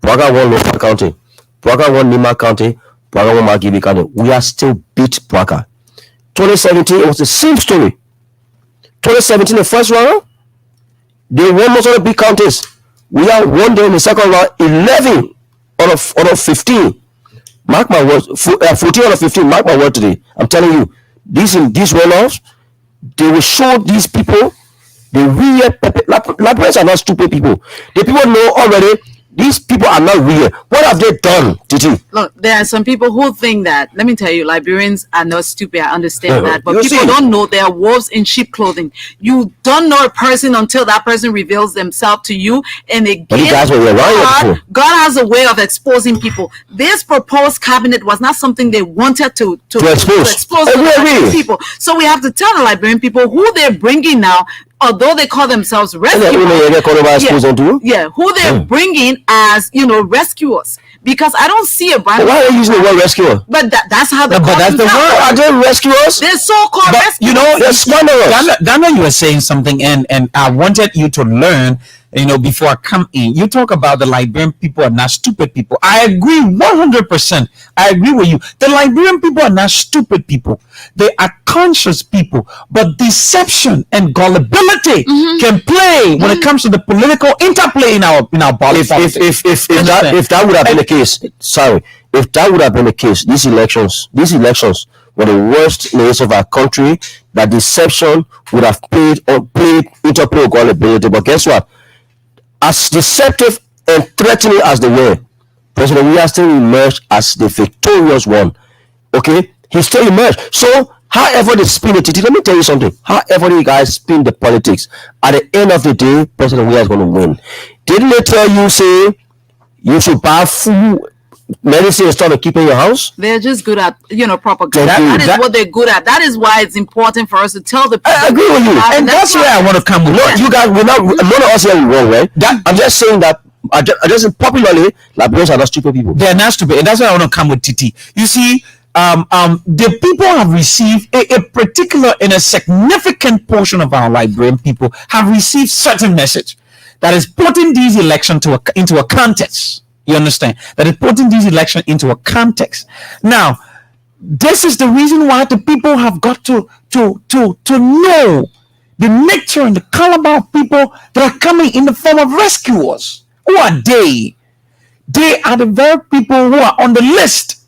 Boakai won Lofa County, Boakai won Nima County, Boakai won Magibi County. We are still beat Boakai. 2017, it was the same story. 2017, the first round, they won most of the big counties. We are won there in the second round, 11 out of 15. Mark my words, 14 out of 15. Mark my word today. I'm telling you, these runoffs, they will show these people the real. Liberians are not stupid people. The people know already. These people are not real. What have they done, Titi? Look, there are some people who think that, let me tell you, Liberians are not stupid. I understand that. But You people see. don't know they are wolves in sheep clothing. You don't know a person until that person reveals themselves to you. And again, But you guys were lying before. God has a way of exposing people. This proposed cabinet was not something they wanted to expose. to I the agree. Liberian people. So we have to tell the Liberian people who they're bringing now, although they call themselves rescuers. Who they're bringing as, rescuers. Because I don't see a brand. Why are you using the word rescuer? But that's how they No, call but that's the themselves. word. Are they rescuers? They're so-called But rescuers. you know, They're slanderers. Dana, you were saying something, and I wanted you to learn. Before I come in, you talk about the Liberian people are not stupid people. I agree 100%. I agree with you. The Liberian people are not stupid people. They are conscious people, but deception and gullibility can play when it comes to the political interplay in our body. If that would have been the case, if that would have been the case, these elections were the worst in the history of our country. That deception would have played interplay with gullibility. But guess what? As deceptive and threatening as they were, President William still emerged as the victorious one. Okay, he still emerged. So, however they spin it, let me tell you something. However you guys spin the politics, at the end of the day, President William is going to win. Didn't they tell you, say, you should buy food, medicine and stuff to keep in your house? They're just good at, propaganda. Thank you. That is what they're good at. That is why it's important for us to tell the people. I agree with you. And that's where I want to come with. No, you guys, none of us here we wrong, right? I'm just saying that. I just popularly, Liberians are not stupid people. They're not stupid, and that's why I want to come with Titi. You see, the people have received a particular and a significant portion of our Liberian people have received certain message that is putting these elections into a context. You understand? That is putting these elections into a context. Now, this is the reason why the people have got to know the nature and the caliber of people that are coming in the form of rescuers. Who are they? They are the very people who are on the list.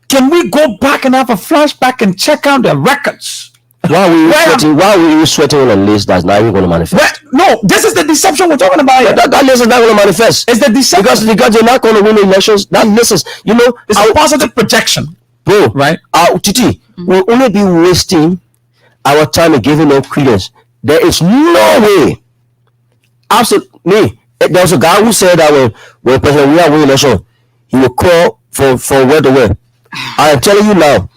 Can we go back and have a flashback and check out their records? Why were you sweating on a list that's not even going to manifest? No, this is the deception we're talking about here. That list is not going to manifest. It's the deception. Because you're not going to win the elections. That list is, it's a positive projection. Bro, right? Titi, we'll only be wasting our time and giving them credence. There is no way. Absolutely. There was a guy who said that when President Weah win election, he will call for where to where. I am telling you now,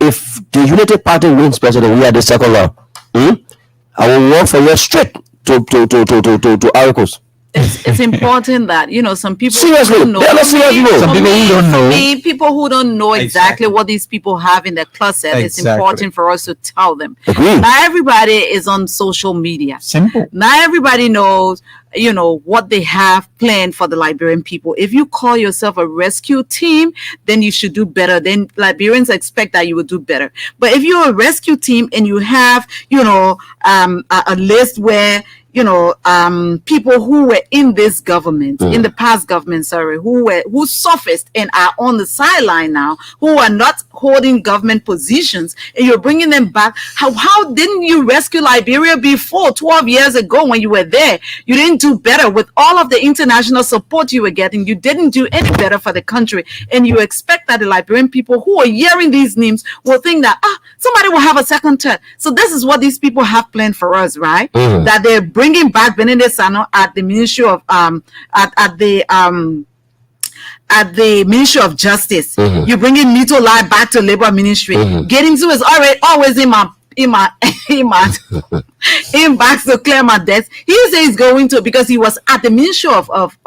if the United Party wins President Weah the second round, I will work for you straight to articles. It's important that some people seriously don't know. Some people who don't know. People who don't know exactly what these people have in their closet. It's important for us to tell them. Agreed. Not everybody is on social media. Simple. Not everybody knows what they have planned for the Liberian people. If you call yourself a rescue team, then you should do better. Then Liberians expect that you will do better. But if you're a rescue team and you have a list where people who were in this government, in the past government, who surfaced and are on the sideline now, who are not holding government positions, and you're bringing them back. How didn't you rescue Liberia before 12 years ago when you were there? You didn't do better with all of the international support you were getting. You didn't do any better for the country, and you expect that the Liberian people who are hearing these names will think that somebody will have a second turn. So this is what these people have planned for us, right? That they're bringing back Benedict Sano at the Ministry of at the Ministry of Justice. You're bringing Mito Lai back to Labor Ministry. Getting to is always in my inbox to clear my debts. He says he's going to, because he was at the Ministry of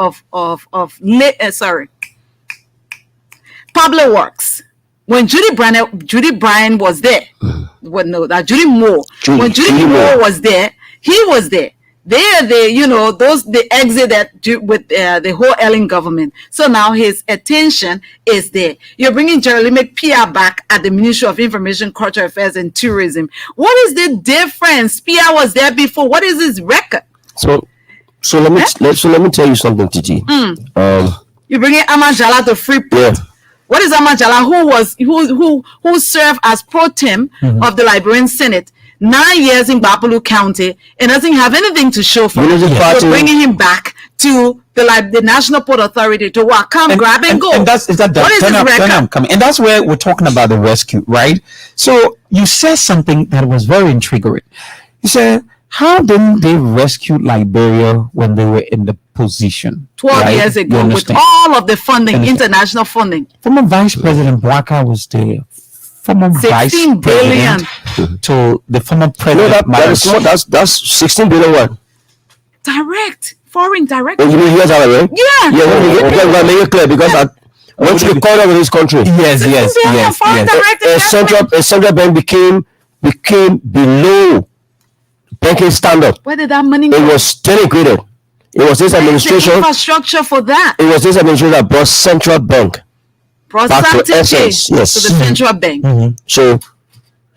Public Works when Judy Bryan was there. Judy Moore. When Judy Moore was there, he was there. They are the exit that with the whole Ellen government. So now his attention is there. You're bringing Jeremy McPia back at the Ministry of Information, Cultural Affairs, and Tourism. What is the difference? Pia was there before. What is his record? So let me tell you something, Titi. You're bringing Amajala to Freeport. Yeah. What is Amajala? Who served as pro tem of the Liberian Senate? 9 years in Bapulu County and doesn't have anything to show for it. You're bringing him back to the National Port Authority to grab and go. And that's and that's where we're talking about the rescue, right? So you said something that was very intriguing. You said, how didn't they rescue Liberia when they were in the position 12 years ago with all of the funding, international funding? Former Vice President Bwaka was there. Former 16 billion to the former president. No, that's 16 billion. What? Foreign direct. Oh, you mean here's our way? Yeah. Okay, make it clear because I want you to call over this country. Yes. A central bank became below banking standard. Where did that money go? It was denigrated. It was this administration. Infrastructure for that. It was this administration that brought central bank back to essence, yes, to the central bank. So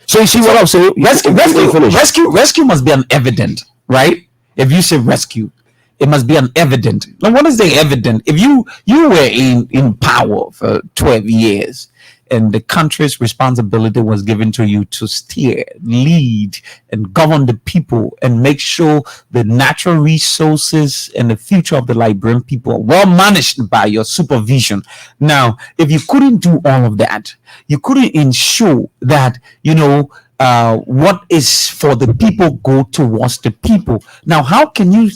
you see what I'm saying? Rescue must be an evident, right? If you say rescue, it must be an evident. Now, what is the evident? If you were in power for 12 years and the country's responsibility was given to you to steer, lead, and govern the people and make sure the natural resources and the future of the Liberian people are well managed by your supervision. Now, if you couldn't do all of that, you couldn't ensure that, what is for the people go towards the people. Now, how can you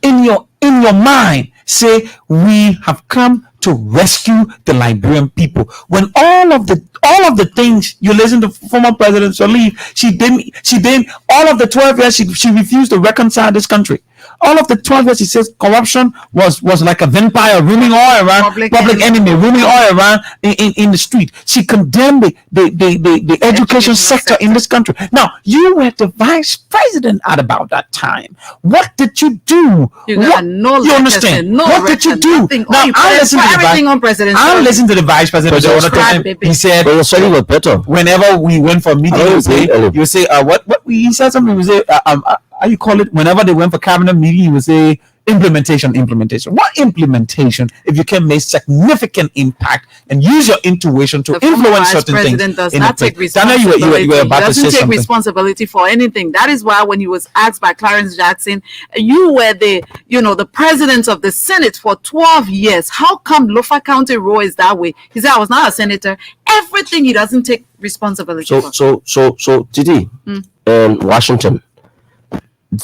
in your mind say we have come to rescue the Liberian people when all of the things you listen to former President Sirleaf, she didn't all of the 12 years she refused to reconcile this country. All of the 12 years, he says corruption was like a vampire roaming all around, public enemy roaming all around in the street. She condemned the education sector in this country. Now, you were the vice president at about that time. What did you do? You understand? What did you do? Now, I listen to the vice president. He said, whenever we went for a meeting, you say, what he said something, he would say, how you call it, whenever they went for cabinet meeting, he would say, implementation. What implementation if you can make significant impact and use your intuition to The former influence vice certain president things? does in not a place? take Daniel, responsibility. you were about He to say doesn't take something. responsibility for anything. That is why when he was asked by Clarence Jackson, you were the president of the Senate for 12 years. How come Lofa County Road is that way? He said, I was not a senator. Everything he doesn't take responsibility for. So Titi, in Washington,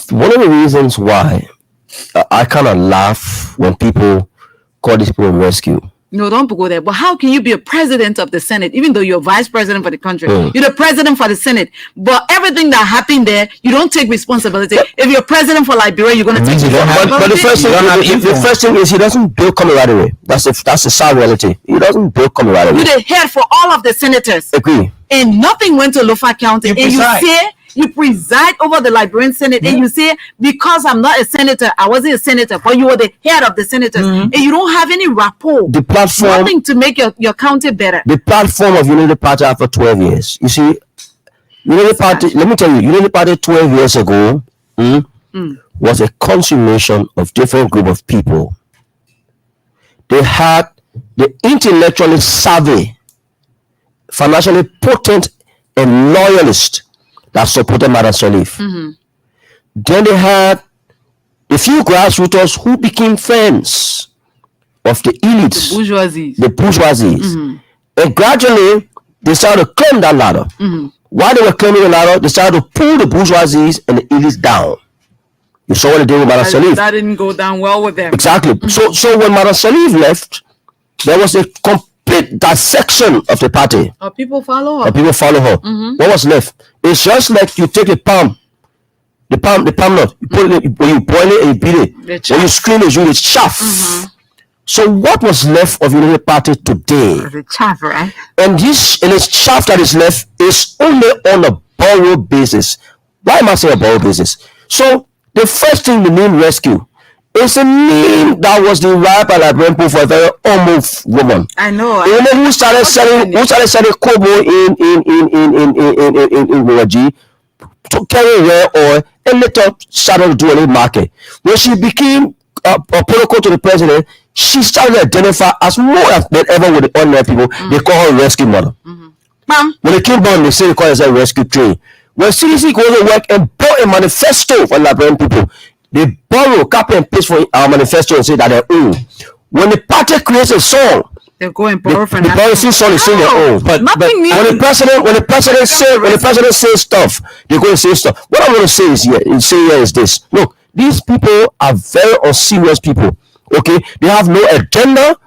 one of the reasons why I kind of laugh when people call these people rescue. No, don't go there. But how can you be a president of the Senate, even though you're vice president for the country? You're the president for the Senate. But everything that happened there, you don't take responsibility. If you're president for Liberia, you're going to take responsibility. But the first thing is he doesn't build camaraderie. That's a sad reality. He doesn't build camaraderie. You're the head for all of the senators. Agree. And nothing went to Lofa County. You And preside. you say you preside over the Liberian Senate, and you say, because I'm not a senator, I wasn't a senator, but you were the head of the senators, and you don't have any rapport. The platform, Nothing to make your county better. the platform of Unity Party after 12 years. You see, Unity Party, let me tell you, Unity Party 12 years ago was a consummation of different group of people. They had the intellectually savvy, financially potent, and loyalist that supported Madam Salif. Then they had a few grassroots who became friends of the elites, Bourgeoisie. the bourgeoisies. And gradually, they started to climb that ladder. While they were climbing the ladder, they started to pull the bourgeoisies and the elites down. You saw what they did with Madam Salif. That didn't go down well with them. Exactly. So when Madam Salif left, there was a complete dissection of the party. People follow her. And people follow her. What was left? It's just like you take the palm nut, you put it in, when you boil it and you beat it. The When you chaff. scream it, it's chaff. So what was left of Unity Party today? The chaff, right? And this chaff that is left is only on a borrowed basis. Why am I saying a borrowed basis? So the first thing the name rescue is a name that was derived by Liberian people for a very almost woman. I know. You know who started selling kobo in Wiwaji to carry rare oil and later started to do a little market. When she became a protocol to the president, she started to identify as more than ever with the ordinary people. They call her rescue mother. Ma'am, When they came down, they say they call it a rescue train. When CDC goes to work and built a manifesto for Liberian people, they borrow, copy and paste for our manifesto and say that they're own. When the party creates a song, they're going borrow from the policy song is saying their own. But nothing new. When the president says stuff, they go and say stuff. What I'm going to say is this: look, these people are very unserious people. Okay, they have no agenda.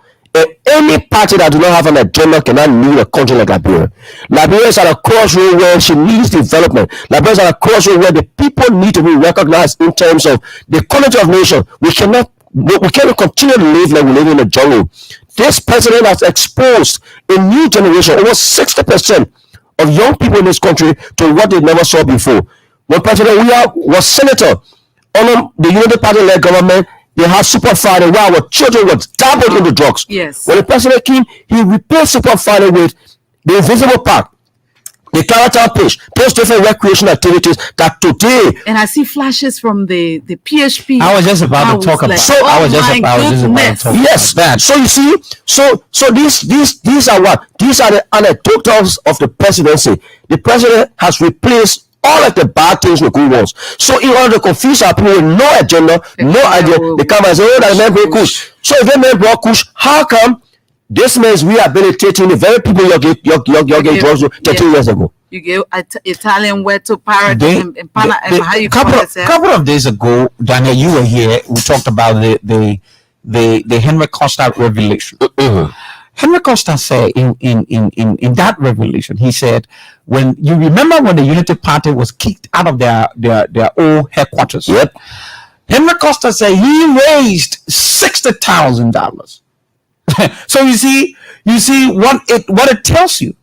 Any party that do not have an agenda cannot lead a country like Liberia. Liberia is at a crossroad where she needs development. Liberia is at a crossroad where the people need to be recognized in terms of the quality of nation. We cannot continue to live like we live in a jungle. This president has exposed a new generation, over 60% of young people in this country, to what they never saw before. When President Weah was senator under the Unity Party-led government, they had super fighting where our children were dabbled into drugs. Yes. When the president came, he replaced super fighting with the invisible part, the character page, those different recreation activities that today. And I see flashes from the PHP. I was just about to talk about. I was just about to talk Yes, about that. so you see, so these are what? These are the anecdotals of the presidency. The president has replaced all of the bad things with good ones. So in order to confuse our people with no agenda, no idea, they come and say, oh, that man brought kush. So if that man brought kush, how come this man is rehabilitating the very people you get drugs to 13 years ago? You give Italian word to parody and how you call it. Couple of days ago, Daniel, you were here. We talked about the Henry Costa revelation. Henry Costa said in that revelation, he said, when you remember when the Unity Party was kicked out of their old headquarters. Yep. Henry Costa said he raised $60,000. So you see what it tells you,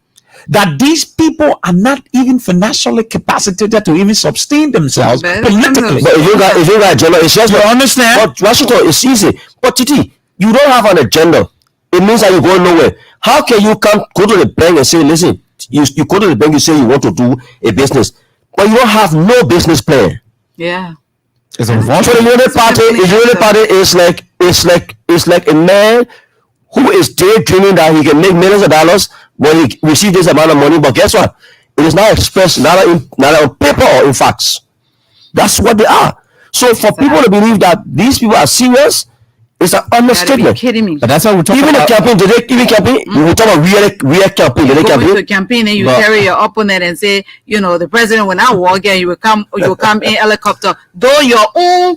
that these people are not even financially capacitated to even sustain themselves politically. But if you got agenda, it's just You understand? But Washington, it's easy. But Titi, you don't have an agenda. It means that you're going nowhere. How can you come go to the bank and say, listen, you go to the bank, you say you want to do a business, but you don't have no business plan. Yeah. It's So the unfortunate. unit party is like a man who is daydreaming that he can make millions of dollars when he receives this amount of money. But guess what? It is now expressed not on paper or in facts. That's what they are. So for people to believe that these people are serious, it's an You gotta be understatement. kidding me. But that's what we're talking Even the about. campaign, did they even campaign? We talk about real campaign. Did they Go into campaign? a campaign and you But- carry your opponent and say, the president will not walk and you will come in helicopter. Though your own,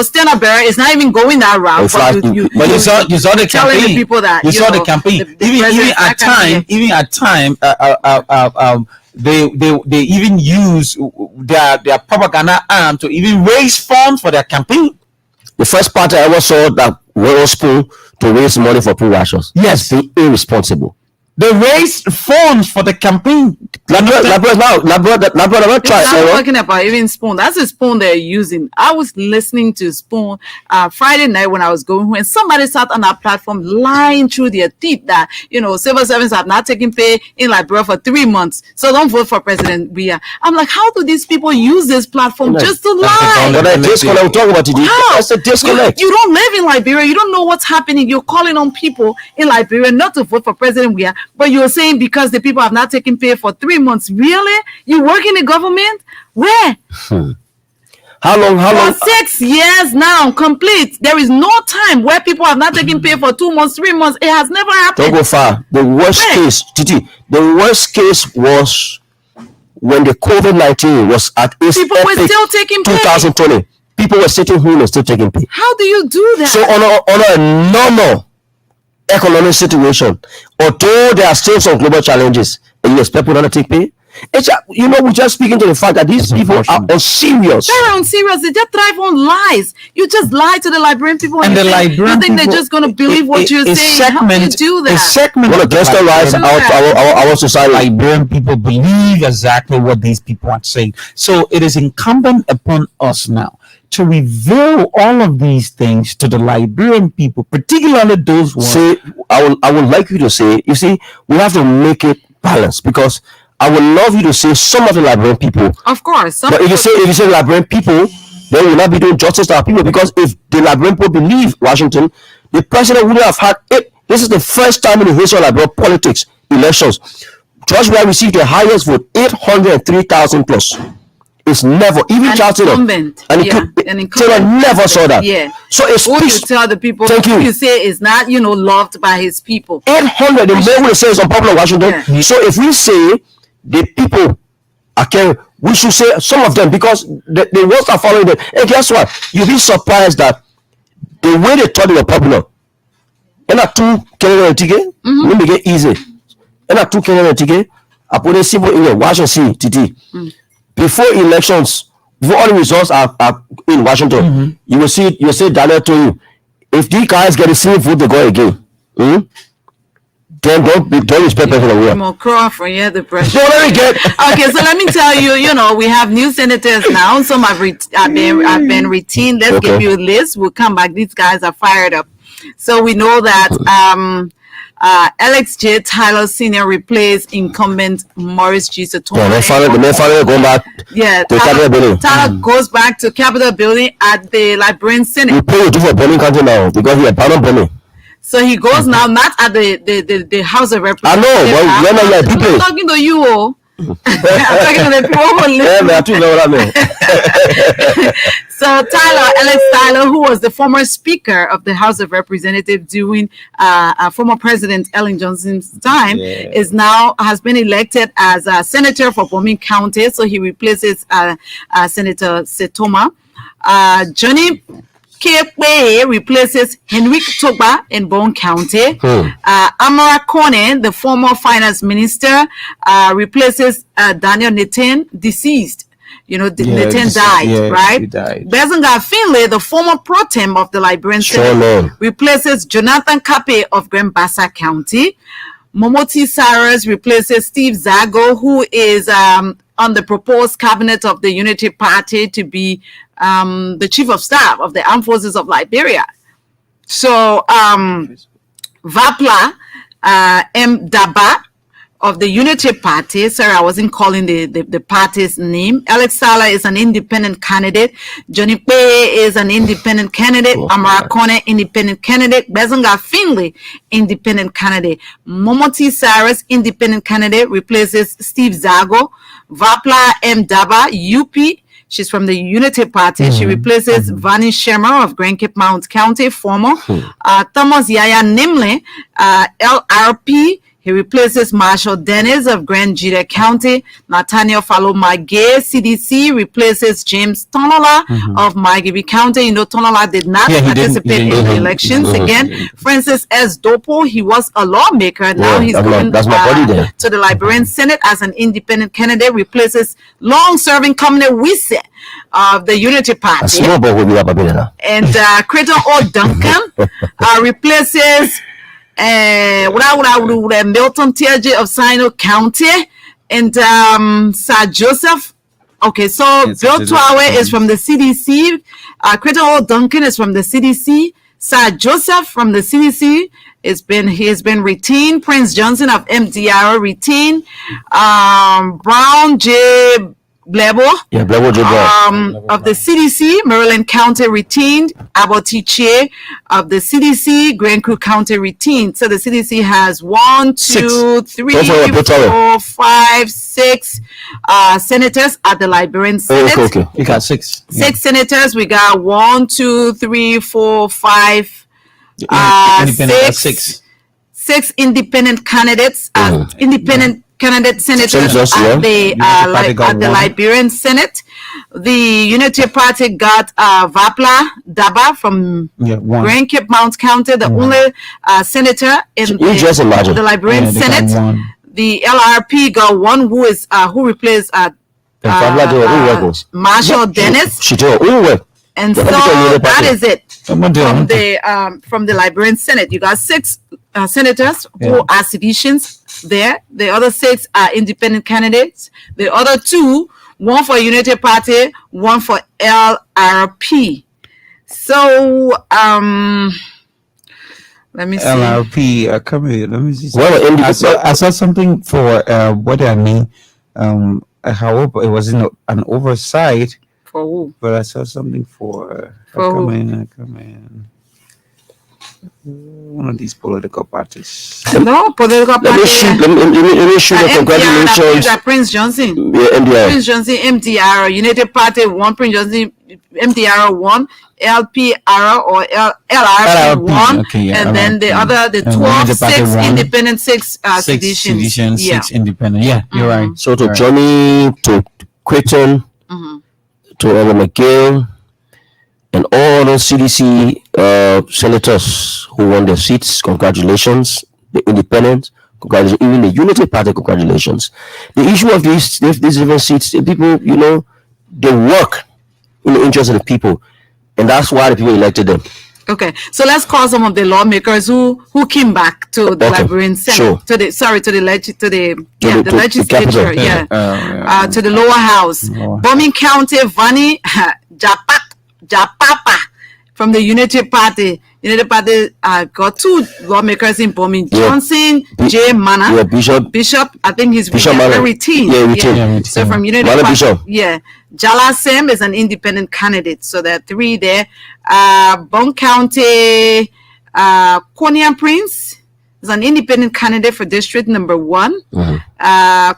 stand-up bearer is not even going that route. In fact, But you But you saw the telling campaign. the people that you saw the campaign. the even president's not coming even at time, they even use their propaganda arm to even raise funds for their campaign. The first party I ever saw that went spoon to raise money for poor Russians. Yes. Being irresponsible. They raised funds for the campaign. Labrador never It's tried. not talking about even Spoon. That's a Spoon they're using. I was listening to Spoon Friday night when I was going home, and somebody sat on that platform lying through their teeth that civil servants have not taken pay in Liberia for 3 months, so don't vote for President Biya. I'm like, how do these people use this platform just to lie? But that disconnect we're talking about today, How? that's a disconnect. You don't live in Liberia. You don't know what's happening. You're calling on people in Liberia not to vote for President Biya, but you're saying because the people have not taken pay for 3 months. Really? You work in the government? Where? How long? For 6 years now, complete. There is no time where people have not taken pay for 2 months, 3 months. It has never Don't happened. go far. The worst Where? case, Titi, the worst case was when the COVID-19 was at its People were epic, still taking pay. 2020. People were sitting home and still taking pay. How do you do that? So on a normal economic situation, although there are still some global challenges, and you expect people not to take pay, we're just speaking to the fact that these people are unserious. They're on serious. They just thrive on lies. You just lie to the Liberian people, And you the think- Liberian you think they're people- just going to believe what you're saying. How do you do A that? segment One of of the the lies Liberian- our society. Liberian people believe exactly what these people are saying. So it is incumbent upon us now to reveal all of these things to the Liberian people, particularly those ones. Say, I would like you to say, you see, we have to make it balanced, because I would love you to say some of the Liberian people. Of course. Some But if you say Liberian people, then we'll not be doing justice to our people, because if the Liberian people believe Washington, the president would have had it. This is the first time in the history of Liberian politics, elections, George Weah received the highest vote, 803,000 plus. It's never, even An Charles Taylor, incumbent. and Yeah, an Taylor incumbent. never saw that. Yeah. So it Who you speaks. tell the people Thank who you. you say is not, loved by his people. 800, the man will say it's unpopular in Washington. Yeah. So if we say the people are caring, we should say some of them, because the ones are following them. And guess what? You'll be surprised that the way they thought they were popular, and a two Canadian ticket, let me get easy. And a two Canadian ticket, I put a simple in Washington TT. Before elections, before all the results are in Washington, you will see Daniel told you, if these guys get the same vote, they go again. Then don't respect President Weah. More Crawford, yeah, the pressure. So let me get. Okay, so let me tell you, we have new senators now. Some have been retained. Let's Okay. give you a list. We'll come back. These guys are fired up. So we know that Alex J. Tyler Sr. replaced incumbent Morris G. Satoma. The man finally going back Yeah, to Capitol Building. Tyler goes back to Capitol Building at the Liberian Senate. We pay you do for Berlin County now, because he abandoned Berlin. So he goes now, not at the House of Representatives. but when are you at I'm people? not talking to you, oh. I'm talking to the people who Yeah, live. man, I too know what I mean. So Alex Tyler, who was the former Speaker of the House of Representatives during former President Ellen Johnson's time, has been elected as a senator for Bomin County. So he replaces Senator Setoma. Johnny Kekwe replaces Henrik Toba in Bone County. Amara Kone, the former finance minister, replaces Daniel Nathan, deceased. Nathan died, right? He died. Bezenga Finlay, the former pro tem of the Liberian Senate, Lord. replaces Jonathan Kape of Grand Bassa County. Momoti Cyrus replaces Steve Zago, who is on the proposed cabinet of the Unity Party to be the chief of staff of the Armed Forces of Liberia. So Vapla M. Daba of the Unity Party. Sorry, I wasn't calling the party's name. Alex Sala is an independent candidate. Johnny Pay is an independent candidate. Amara Kone, independent candidate. Bezanga Finley, independent candidate. Momoti Cyrus, independent candidate, replaces Steve Zago. Vapla M. Daba, UP. She's from the Unity Party. She replaces Vani Shemer of Grand Cape Mount County, former. Thomas Yaya Nimle, LRP. He replaces Marshall Dennis of Grand Jita County. Nathaniel Falomage, CDC, replaces James Tonola of Margibi County. You know, Tonola did not participate in the elections. Again, Francis S. Dopo, he was a lawmaker. Now he's going to the Liberian Senate as an independent candidate, replaces long-serving Comrade Wise of the Unity Party. And Creighton O. Duncan replaces Milton Tiaji of Sino County, and Sir Joseph. Okay, so Bill Twawe is from the CDC. Creighton O. Duncan is from the CDC. Sir Joseph from the CDC he has been retained. Prince Johnson of MDR retained. Brown J. Blebo, of the CDC, Maryland County retained. Abotiche of the CDC, Grand Crew County retained. So the CDC has 1, 2, 3, 4, 5, 6 senators at the Liberian Senate. Okay. You got 6. 6 senators. We got 1, 2, 3, 4, 5, independent 6. 6 independent candidates. Independent candidate senators at the Liberian Senate. The Unity Party got Vapla Daba from Grand Cape Mount County, the only senator in the Liberian Senate. The LRP got one who replaced Marshall Dennis. And so that is it from the Liberian Senate. You got 6 senators who are seditions there. The other 6 are independent candidates. The other 2, one for Unity Party, one for LRP. So let me see. LRP, come here. Let me see. I saw something for what I mean. However, it was an oversight. For who? But I saw something for come in. One of these political parties. No, political parties. Let me shoot the congratulations. Prince Johnson. Yeah, MDR. Prince Johnson, MDR. United Party 1, Prince Johnson, MDR 1, LPR or LRP 1, okay, and then the 12, 6 independent, 6 seditions. 6 independent. Yeah, you're right. So to Johnny, to Creighton, to Evan McGill, and all those CDC senators who won their seats, congratulations. The independents, congratulations. Even the Unity Party, congratulations. The issue of these different seats, the people, they work in the interest of the people, and that's why the people elected them. Okay, so let's call some of the lawmakers who came back to the Liberian Senate, to the legislature, to the lower house. Bombing County, Vani Japapa from the Unity Party. Unity Party got 2 lawmakers in Bombing. Johnson, J. Mana, Bishop. I think he's retained. So from Unity Party, Bishop. Jala Sem is an independent candidate. So there are 3 there. Bon County, Konian Prince is an independent candidate for District Number 1.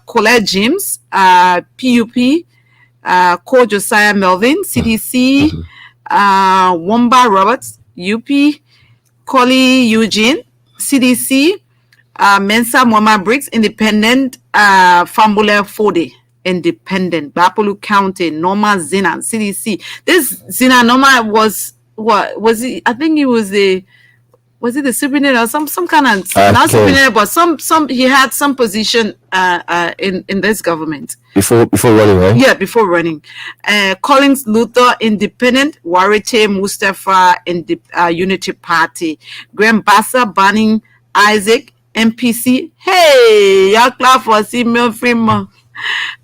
Colette James, PUP. Co Josiah Melvin, CDC. Wamba Roberts, UP. Collie Eugene, CDC. Mensa Mwama Briggs, independent. Fambule Fode, independent. Bapolu County, Norma Zina, CDC. This Zina Norma was he? I think he was the superintendent or some kind of not superintendent, but some he had some position in this government before running, right? Yeah, before running. Collins Luther, independent. Warite Mustafa in the Unity Party. Graham Bassa, Banning Isaac, MPC. Hey, y'all clap for Simeon Freeman.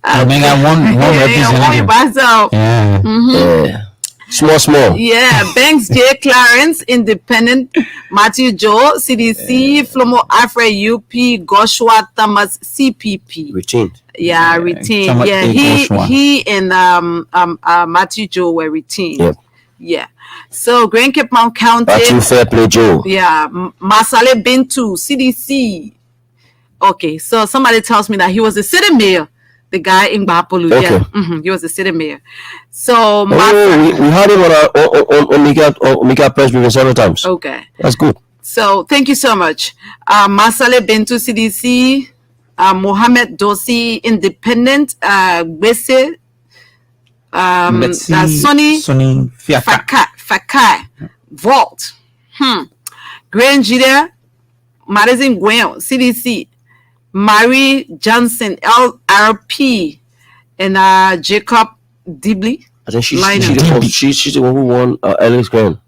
I got one representative. Yeah. Small. Yeah, Banks J. Clarence, Independent, Matthew Joe, CDC, Flomo Alfred UP, Joshua Thomas, CPP. Retained. Yeah, retained. Thomas Yeah, A. Joshua. he and Matthew Joe were retained. Yep. Yeah. So Grand Cape Mount County. Matthew Fair Play Joe. Yeah, Masale Bintu, CDC. Okay, so somebody tells me that he was the city mayor, the guy in Bapolu. Okay. Yeah, he was the city mayor. So, We had him on Mika Press Briefing several times. okay. That's good. So, thank you so much. Masale Bintu, CDC, Mohammed Dosi, Independent, Bese, Sonny Fiaka. Fakai, Vault, Grand Jida, Madison Gwen, CDC, Mary Johnson, LRP, and Jacob Dibley. I think she's the one who won Alex Graham.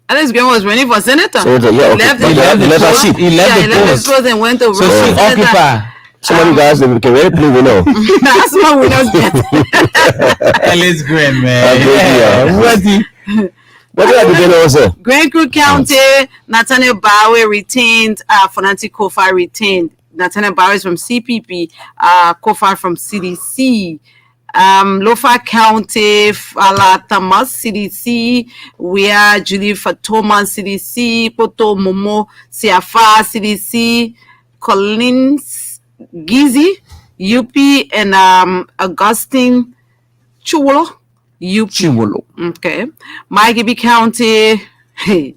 Alex Gwen was running for senator. So yeah, He left okay. the Left her seat. He left the post. post and went to So run she for senator. occupy Some of you guys they can really play, we know. That's what we don't get. Ellis Green, man. Yeah. What the? What did I do then also? Grand Creek County, Nathaniel Bower retained, Fonanti Kofa retained. Nathaniel Bower is from CPP, Kofa from CDC. Lofa County, Fala Thomas, CDC. We are Julie Fatoma, CDC. Poto Momo, Siafa, CDC. Collins Gizi, UP, and Augustine Chulo, UP. Chiwolo. Okay. Maigibi County. Hey.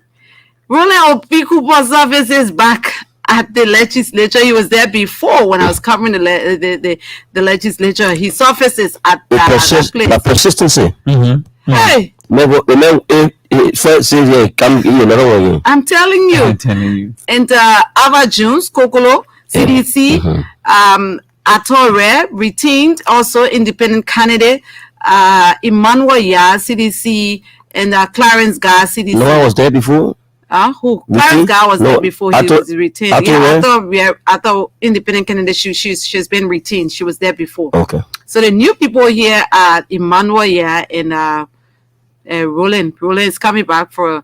Roland Opikupa's office is back at the legislature. He was there before when I was covering the legislature. His office is at that place. The persistency. Hey, First says yeah, come another one. I'm telling you. I'm telling you. And Ava Jones, Kokolo, CDC, Atore, retained, also independent candidate, Emmanuel Ya, CDC, and Clarence Gar, CDC. No one was there before. Who? Retained? Clarence Gar was No, there before he was retained. I thought independent candidate, she's been retained. She was there before. Okay. So the new people here are Emmanuel Ya and Roland. Roland is coming back for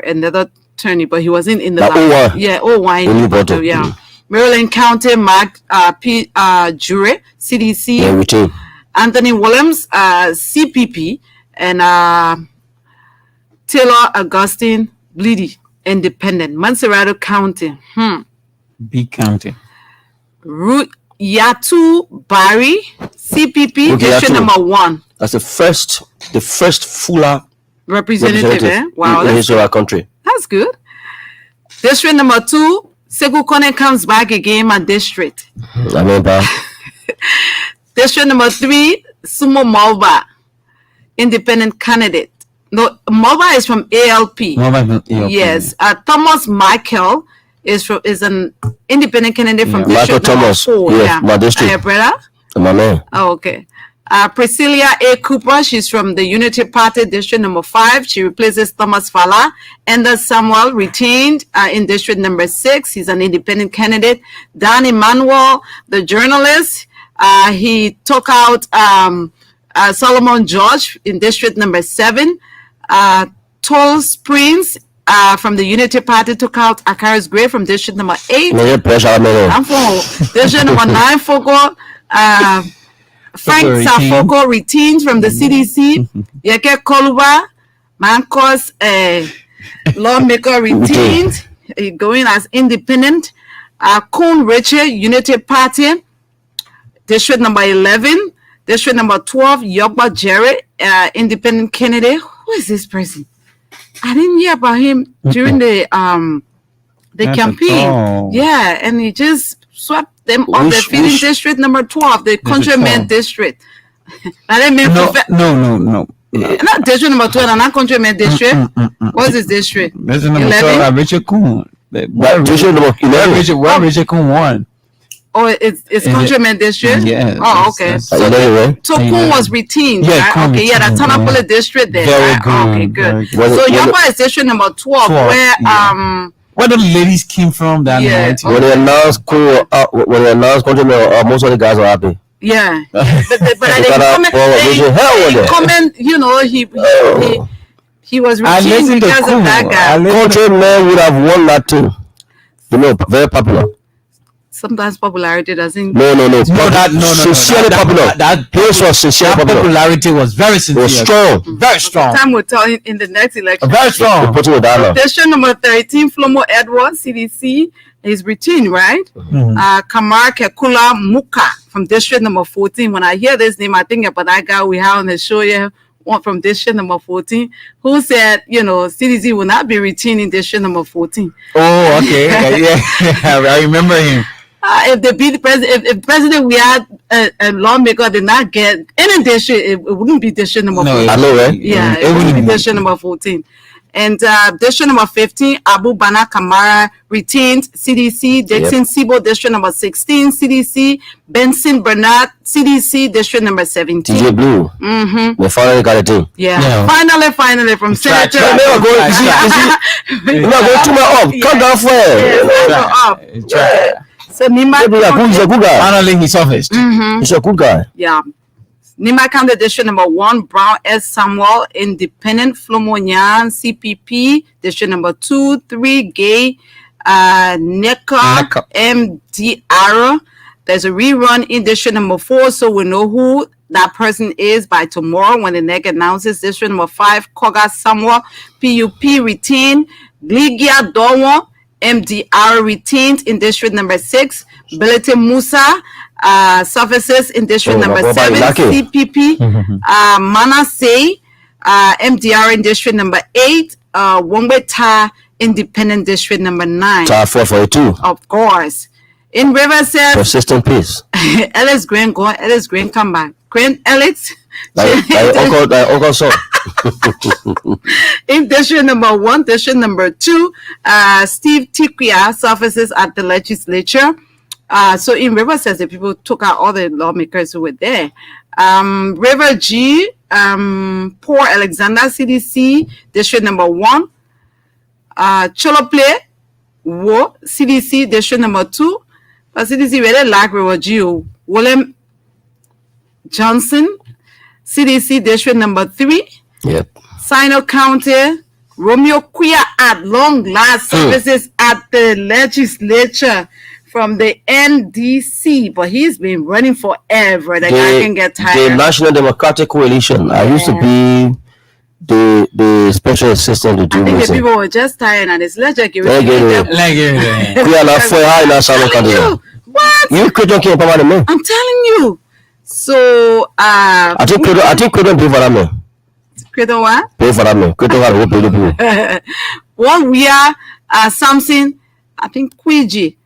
another tourney, but he wasn't in the last. Yeah, wine. Yeah. Maryland County, Mark P. Jure, CDC. Yeah, retained. Anthony Williams, CPP, and Taylor Augustine Bleedy, Independent. Manserado County. Big county. Yatu Barry, CPP, District number 1. That's the first fuller representative. Wow, in the history of our country. That's good. District number 2, Sekou Kone comes back again, my district. I remember. District number 3, Sumo Malba, independent candidate. No, Malba is from ALP. Yes. Thomas Michael is an independent candidate from district Michael number Thomas. 4. Yes, my district. Your brother? My man. Oh, okay. Priscilla A. Cooper, she's from the Unity Party, District number 5. She replaces Thomas Fala. Enda Samuel, retained in District number 6. He's an independent candidate. Dan Emmanuel, the journalist, he took out Solomon George in District number 7. Toll Springs from the Unity Party took out Akaris Gray from District number 8. I'm from District number 9, Fogo. Frank Safoko retained from the CDC. Yeke Koluba, Mancos, lawmaker retained, going as independent. Kun Richard, Unity Party, District number 11. District number 12, Yogba Jerry, independent candidate. Who is this person? I didn't hear about him during the campaign. Yeah, and he just swept them off the feeding district number 12, the countryman district. No. Not district number 12, not countryman district. What's this district? District number 12, Richard Kuhn. District number 11. Where Richard Kuhn won. Oh, it's countryman district? Yeah. Oh, okay. So Kuhn was retained. Yeah, right? Okay, yeah, the Tanapole district there. Very right? good. Okay, good. Very So good. Yamba is district number 12, where the ladies came from that night. When they announced countryman, most of the guys are happy. Yeah, but I Got up, comment. You know, he was I retained listened to because of that guy. Country man would have won that too. You know, very popular. Sometimes popularity doesn't. No. Sincerely popular. That His was sincerely that popular. popularity was very It sincere. was strong. Very strong. Time will tell in the next election. Very They strong. put it with that. District number 13, Flomo Edward, CDC, is routine, right? Kamar Kekula Muka from district number 14. When I hear this name, I think about that guy we have on the show here, one from district number 14, who said, you know, CDC will not be routine in district number 14. Oh, okay. Yeah. I remember him. If they be the president, if president we had a lawmaker did not get any district, it wouldn't be district number 14. I know, right? Yeah, It it wouldn't be wouldn't be. district number 14. And district number 15, Abu Bana Kamara retained CDC, Dixon Sibo, district number 16, CDC, Benson Bernard, CDC, district number 17. TJ Blue. They finally got it too. Yeah. Finally, from Senator. You're not going too much up. Come down for it. So Nima He's a good guy. Finally, he surfaced. He's a good guy. Yeah. Nima County District number 1, Brown S. Samuel, Independent, Flomonyan, CPP, District number 2, 3, Gay, Neka, MDR. There's a rerun in District number 4, so we know who that person is by tomorrow when the NEC announces. District number 5, Koga Samuel, PUP retained, Ligia Dowo, MDR retained in District number 6, Bilete Musa, surfaces in district number 7, CPP, Manasseh, MDR in district number 8, Wongweta independent district number 9. Top 442. Of course. In River says Persistent peace. Ellis Green go, Ellis Green come back. Green Ellis. Uncle so. In district number 1, district number 2, Steve Tikia surfaces at the legislature. So in River says the people took out all the lawmakers who were there. River G, Poor Alexander, CDC, district number 1. Cholople, Wo, CDC, district number 2. But CDC really like River G. William Johnson, CDC, district number 3. Yep. Sino County, Romeo Quia at long last services at the legislature from the NDC, but he's been running forever. The guy can get tired. The National Democratic Coalition. I used to be the special assistant to do I think this. the people were just tired and it's legit. We are not for high in South Canada. What? You could not keep about the man. I'm telling you. So I think couldn't pay for that man. Credo what? Pay for that man. Couldn't have to pay the people. One we are Samson, I think Quiji.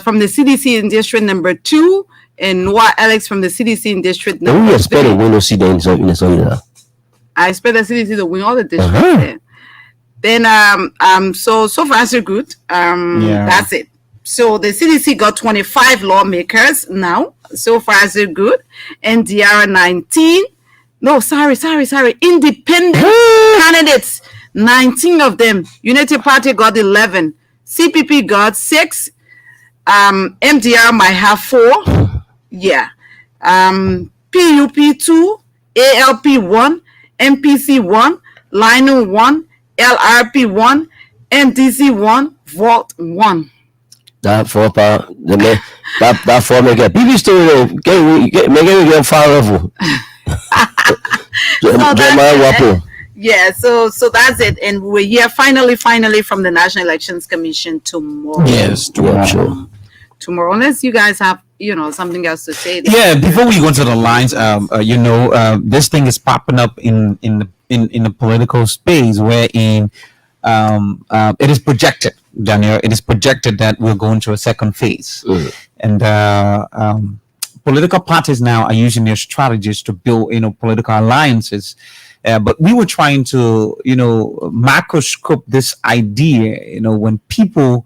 From the CDC in district number 2, and Noah Alex from the CDC in district number 3. We expect a window seat in the I expect the CDC to win all the districts there. Then so far so good. That's it. So the CDC got 25 lawmakers now. So far so good. NDR 19. No, sorry. Independent candidates, 19 of them. Unity Party got 11. CPP got 6. MDR might have 4. Yeah. PUP 2, ALP 1, MPC 1, Lino 1, LRP 1, MDC 1, Vault 1. That 4 power, that 4 make it. People still make it 5 level. Yeah, so that's it, and we're here finally from the National Elections Commission tomorrow. Yes, tomorrow. Tomorrow, unless you guys have something else to say. Yeah, before we go to the lines, this thing is popping up in the political space, wherein it is projected, Daniel. It is projected that we're going to a second phase, and political parties now are using their strategies to build, political alliances. But we were trying to, macroscope this idea. When people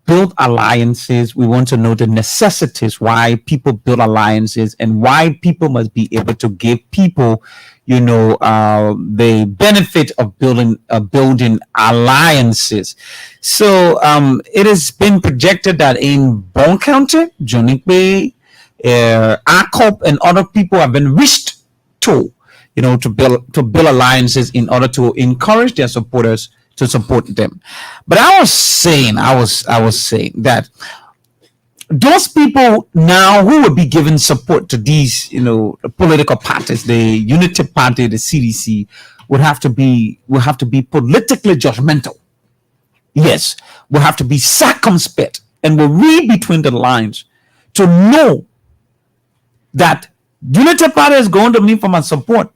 build alliances, we want to know the necessities why people build alliances and why people must be able to give people, the benefit of building alliances. So it has been projected that in Bone County, Johnny Bay, ACOP and other people have been reached to, to build alliances in order to encourage their supporters to support them. But I was saying that those people now who would be giving support to these, political parties, the Unity Party, the CDC, will have to be politically judgmental. Yes, will have to be circumspect and will read between the lines to know that Unity Party is going to me for my support.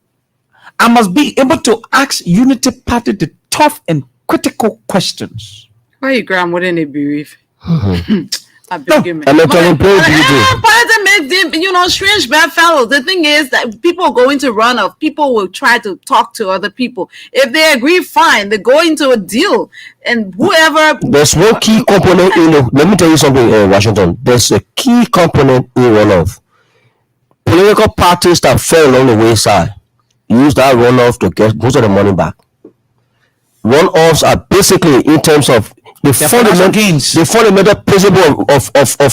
I must be able to ask Unity Party the tough and critical questions. Why you Graham wouldn't it be with? I beg you, man. I'm not telling But it makes them, strange bad fellows. The thing is that people go into runoff. People will try to talk to other people. If they agree, fine. They go into a deal, and whoever. There's one key component let me tell you something, Washington. There's a key component in runoff. Political parties that fell along the wayside use that runoff to get most of the money back. Runoffs are basically, in terms of the fundamental principle of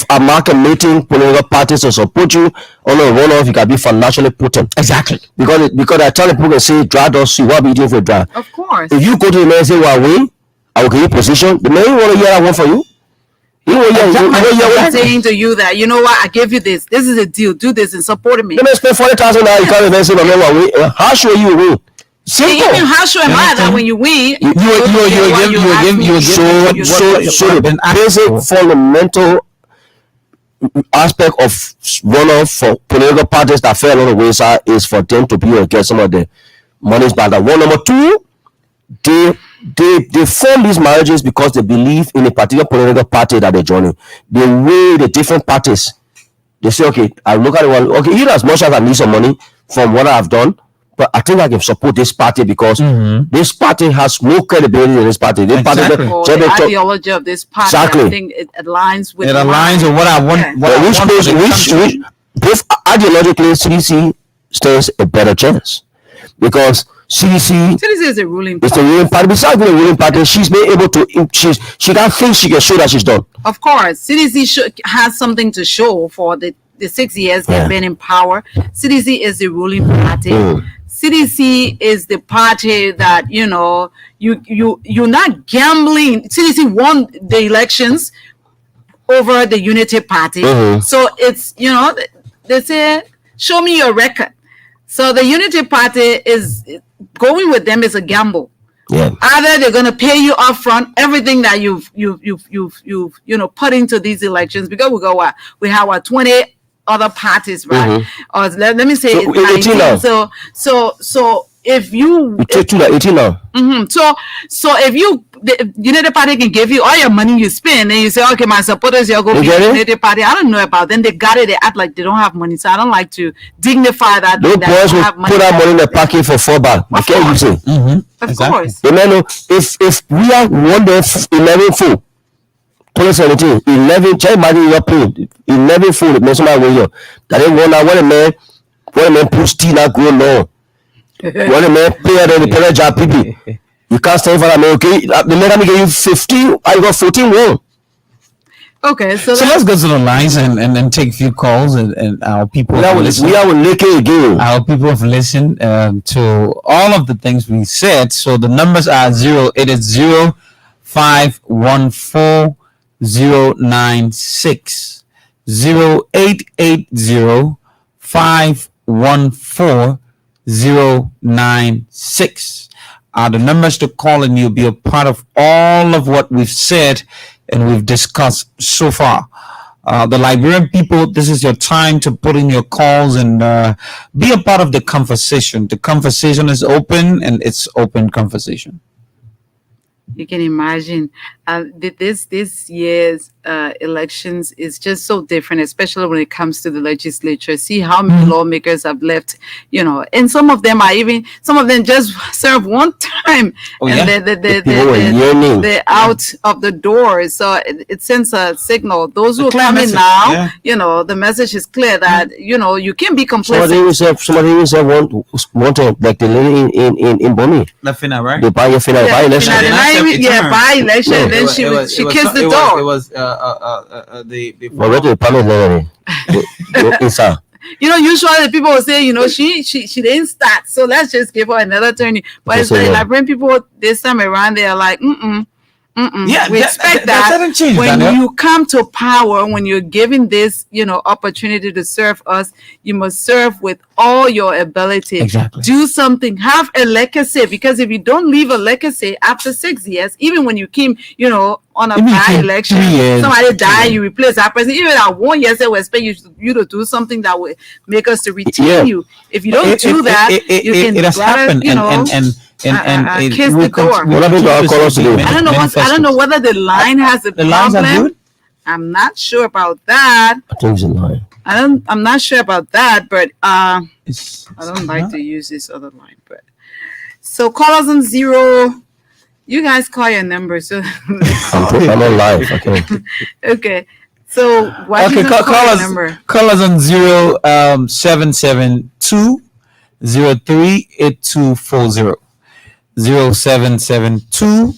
amalgamating political parties to support you on a runoff, you can be financially potent. Exactly. Because I tell people can say, drag us, you want to be doing for drag. Of course. If you go to the man and say, well, I win, I will give you position, the man want to hear I want for you. I'm saying to you that, you know what, I gave you this. This is a deal. Do this and support me. Let me spend $40,000. You can't say, how sure you win? Simple. Even how sure am I that when you win, So the basic fundamental aspect of runoff for political parties that fail on the wayside is for them to be able to get some of the monies back. One. Number two, they form these marriages because they believe in a particular political party that they're joining. They weigh the different parties. They say, okay, I look at the one, okay, even as much as I need some money from what I've done, but I think I can support this party because this party has no credibility in this party. This party, the ideology of this party, exactly. I think it aligns with what I want. Which both ideologically, CDC stands a better chance because CDC is a ruling party. It's a ruling party. Besides being a ruling party, she's been able to. She got things she can show that she's done. Of course, CDC has something to show for the 6 years they've been in power. CDC is the ruling party. CDC is the party that you're not gambling. CDC won the elections over the Unity Party, so it's they say show me your record. So the Unity Party is going with them is a gamble. Yeah. Either they're going to pay you up front everything that you've put into these elections, because we have 20 other parties, right? Or let me say it's 19. So if you take to the 18 now. So if the Unity Party can give you all your money you spend, and you say, okay, my supporters, you're going to be the Unity Party. I don't know about them. They got it. They act like they don't have money. So I don't like to dignify that. Those boys will put that money in the pocket for $4. What can you say? Of course. If we are 11 full, 2017, 11, check my your pay, 11 full, it makes somebody win you. That ain't one. What a man puts tea not go no. What a man pay the parent job people. You can't stand for that man, okay? The man give you 15, I got 14 wrong. Okay, so let's go to the lines and take a few calls and our people. We are again. Our people have listened to all of the things we said. So the numbers are 0880 514 096 0880 514 096 are the numbers to call, and you'll be a part of all of what we've said and we've discussed so far. The Liberian people, this is your time to put in your calls and be a part of the conversation. The conversation is open, and it's open conversation. You can imagine this year's elections is just so different, especially when it comes to the legislature. See how many lawmakers have left, and some of them just serve one time, they're out of the door. So it sends a signal. Those who come in now, the message is clear that you can't be complacent. Somebody even said want to, like the lady in Bonnie. The Fina, right? The by election. By election. Then she kissed the door. It was the already panel lady. Yes, sir. Usually people will say, she didn't start, so let's just give her another attorney. But it's like Liberian people this time around, they are like, Yeah, we expect that that doesn't change, when Daniel. you come to power, when you're given this, opportunity to serve us, you must serve with all your ability. Exactly. Do something, have a legacy, because if you don't leave a legacy after 6 years, even when you came, on a Even if you bad came election, 3 years, somebody died, you replace that person. Even at 1 year, say we expect you to do something that will make us to retain you. If you don't do that, you can it has happened, and kiss the door. What happened to our callers today? I don't know whether the line has a the lines are problem. good. I'm not sure about that. I think it's in line. I'm not sure about that, but I It's don't like to use this other line. But so call us on 0. You guys call your number. So I'm on live. Okay. okay. So Okay, call us. number. Call us on 0772 038240. 0772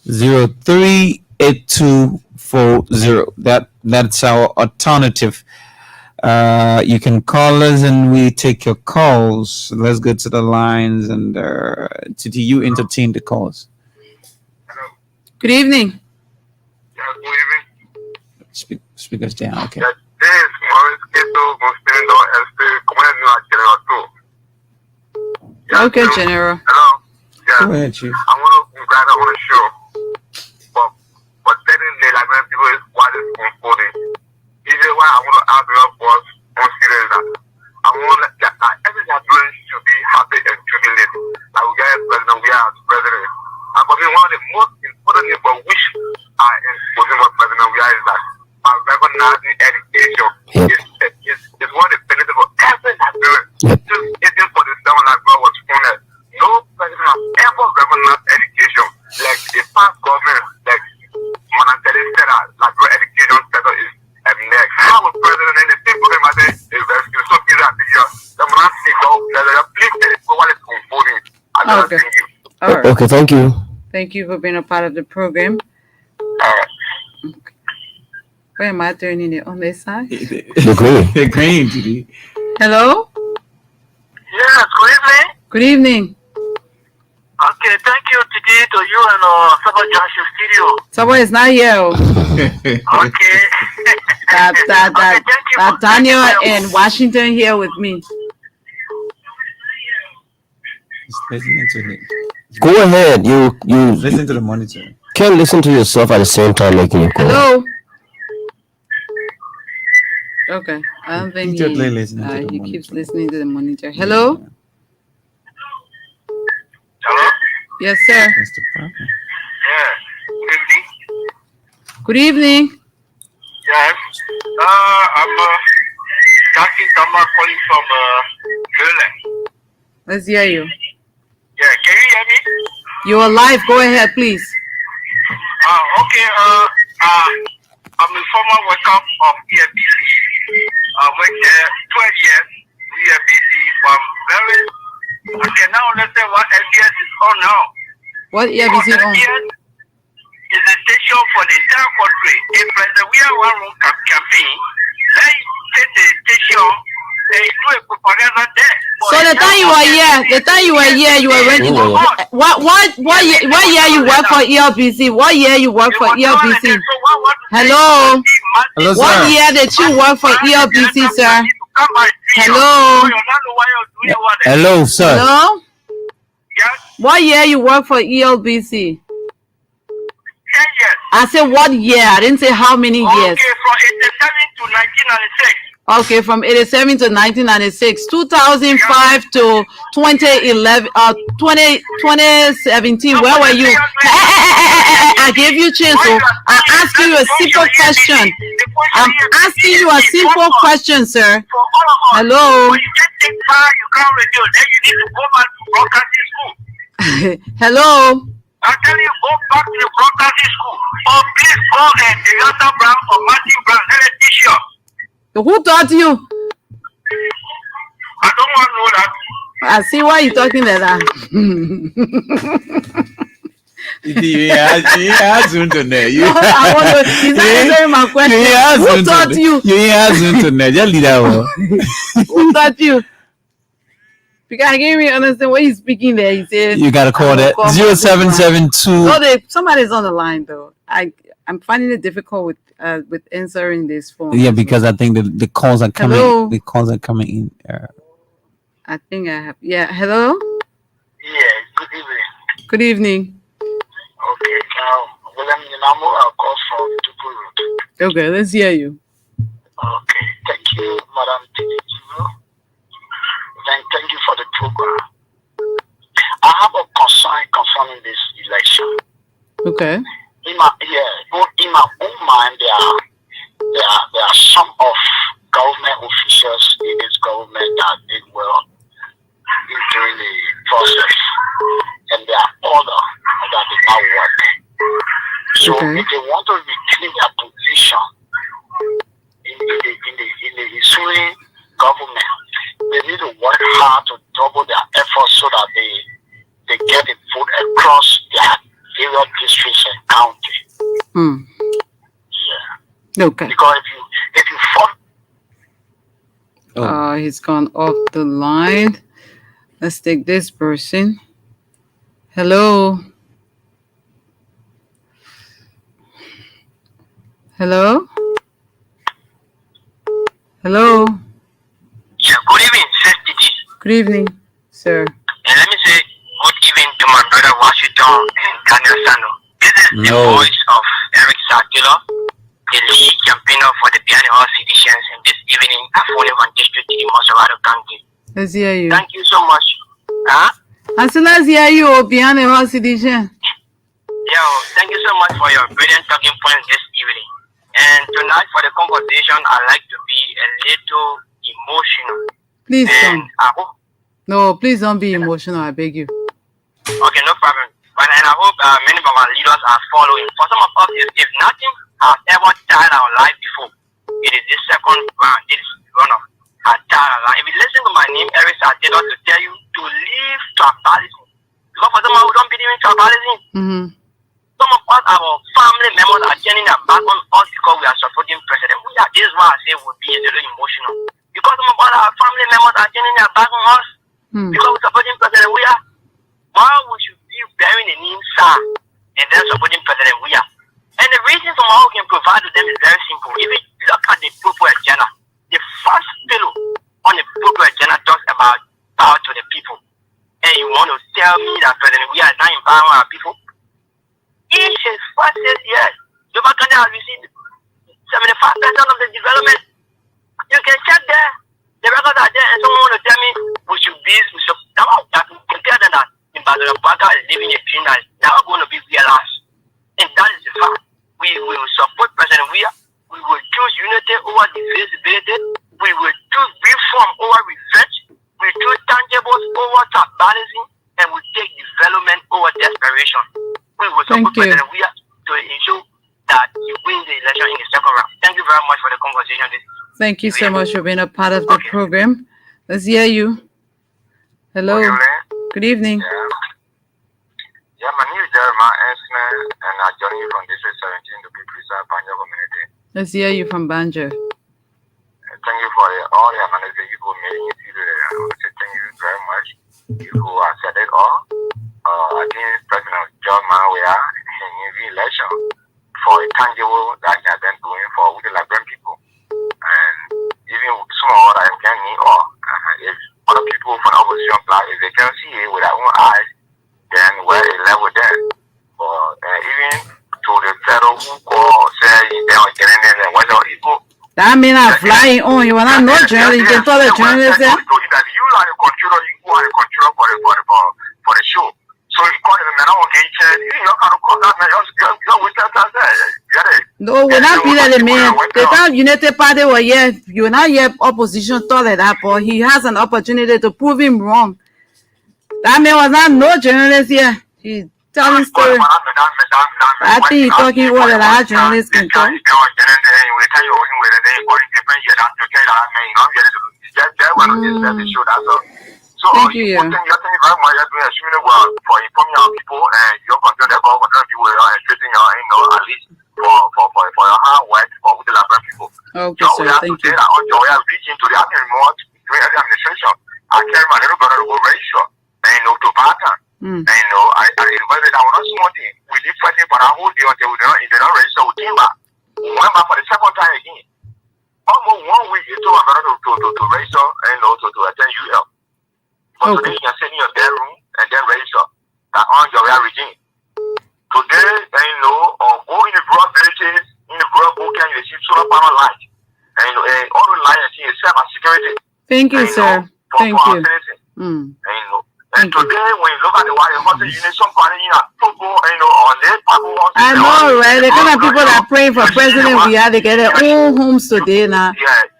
038240. That's our alternative. You can call us and we take your calls. Let's go to the lines and you entertain the calls. Good evening. Yeah, good evening. Speakers down. Okay. Yeah, this is Maurice Keto, Constando, Okay, General. Hello. Yeah. Go ahead, Chief. I want to congratulate on the show. But telling the Liberian people is what is unfolding. This is why I want to ask your boss on serious that I want that every Liberian should be happy and jubilant. Like we get president, we are president. And for me, one of the most important things for which I am voting for president we are is that by recognizing education is one of the benefits for every Liberian. Since 1847 Liberia was founded, no president has ever recognized education. Like the past government, like Mananteli said that Liberia education sector is next. How was president and the same program I said is so easy at the year. The Mananteli go, please tell us what is unfolding. Okay. Thank you. All right. Okay, thank you. Thank you for being a part of the program. Where am I turning it on this side? The green. The green, TD. Hello? Yes, good evening. Good evening. Okay, thank you today to you and Saba Joshua Studio. Someone is not here. Okay. That Daniel in Washington here with me. Just listening to him. Go ahead. You Listen to the monitor. can listen to yourself at the same time making a call. Hello? Okay. I don't think He's totally listening to the he monitor. keeps listening to the monitor. Hello? Hello? Yes, sir. That's the problem. Yeah. Good evening. Good evening. Yes. I'm Jackie Tama calling from Maryland. Let's hear you. Yeah, can you hear me? You are live. Go ahead, please. Okay. I'm a former worker of EFBC. I worked there 12 years in EFBC from very. I can now understand what LBS is on now. What EFBC on? LBS is a station for the entire country. If President we are one room campaign, let's take the station and do a propaganda there. So the time you were here, you were ready. What year you work for ELBC? What year you work for ELBC? Hello? Hello, sir. What year did you work for ELBC, sir? Hello? Hello, sir. Hello? Yes, What year you work for ELBC? 10 years. I said what year? I didn't say how many years. Okay, from 87 to 1996. Okay, from 87 to 1996, 2005 to 2011, 2017. Where were you? I gave you a chance. So I asked you a simple question. I'm asking you a simple question, sir. Hello? When you get things far, you can't radio, then you need to go back to broadcasting school. Hello? I'm telling you, go back to the broadcasting school. Or please go and the Yota Brown or Martin Brown, let it teach you. Who taught you? I don't want to know that. I see why you're talking like that. You ain't answering to that. You I want to. He's not answering my question. Who taught you? You ain't answering to that. Just leave that one. Who taught you? Because I can't really understand what he's speaking there. He said You gotta call that 0772. No, somebody's on the line though. I'm finding it difficult with answering this phone. Yeah, because I think the calls are coming. Hello? The calls are coming in. I think I have. Yeah. Hello. Yeah, good evening. Good evening. Okay, William Namo, I'll call from Tupu Road. Okay, let's hear you. Okay, thank you, Madam Tijiro. Thank you for the program. I have a concern concerning this election. Okay. In my own mind, there are some of government officials in this government that did well during the process, and there are others that did not work. So if they want to reclaim their position in the ensuing government, they need to work hard to double their efforts so that they get the vote across their various districts and counties. Yeah. Okay. Because if you follow. He's gone off the line. Let's take this person. Hello. Hello. Hello. Yeah, good evening, Sister. Good evening, sir. And let me say good evening to my brother Washington and Daniel Sano. This is the voice of Eric Sakilo, the lead campaigner for the Piano Hall citizens in this evening at Fulham District in Mosavado County. Let's hear you. Thank you so much. Huh? I said, let's hear you, Piano Hall citizen. Yo, thank you so much for your brilliant talking points this evening. And tonight for the conversation, I'd like to be a little emotional. Please and don't. No, please don't be emotional. I beg you. Okay, no problem. And I hope many of our leaders are following. For some of us, if nothing has ever died our life before, it is this second round. This run of has died our life. If you listen to my name, Eric Sartino, to tell you to leave tribalism. Because for someone who don't believe in tribalism, some of us, our family members are turning their back on us because we are supporting President. This is why I say we'll be a little emotional. Because some of us, our family members are turning their back on us because we're supporting President. Why we should be bearing the name SAR and then supporting President Weah? And the reason for how we can provide to them is very simple. If you look at the purple agenda, the first pillar on the purple agenda talks about power to the people. And you want to tell me that President Weah is not empowering our people? Each is first says yes. Yoruba Kenya has received 75% of the development. You can check there. The records are there, and someone want to tell me we should compare them that in Badalona Baka is living a dream that is never going to be realized. And that is the fact. We will support President Weah. We will choose unity over divisibility. We will choose reform over revenge. We choose tangibles over tribalism, and we take development over desperation. We will support President Weah to ensure that he wins the election in the second round. Thank you very much for the conversation. Thank you so much for being a part of the program. Let's hear you. Hello. Good evening. Yeah, my name is Jeremiah Esman, and I join you from District 17 to be precise, Banjo community. Let's hear you from Banjo. Thank you for all the analysis you put me in today. I want to say thank you very much. You have said it all. I think President John Mawea in the election for a tangible that he has been doing for the Liberian people. And even some of what I can need, or if other people from the opposition party, if they can see it with their own eyes, then we're a level there. But even to the federal who call, say they are getting in and what are people. That means I'm flying on. You are not no journalist. You can tell the journalist there. You are the controller. You are the controller for the show. So you call them and I won't get you. You can't call that man. You're wasting time there. Get it? No, we're not be that man. The time United Party were here, you not hear opposition thought like that, but he has an opportunity to prove him wrong. That man was not no journalist here. He's telling stories. I think he's talking what a lot of journalists can talk. So So Thank you, yeah. Thank you very much. You're doing extremely well for informing our people, and you're continuing to be with and straighten your, at least for your hard work for with the Liberian people. Okay, sir. Thank you. We are reaching to the remote during the administration. I carry my little brother to go ratio, and to Barton. And I invited that one small thing. We did fighting for our whole day until we don't register with Timber. We went back for the second time again. Almost 1 week into my brother to register and to attend UL. But today you can sit in your bedroom and then register that on your regime. Today, or go in the broad villages, in the broad book, and you see solar panel light. And all the light you see is security. Thank you, sir. Thank you. And today, when you look at the wire, you need somebody in a football, on their people. I know, right? The kind of people that pray for President we are, they get their own homes today now.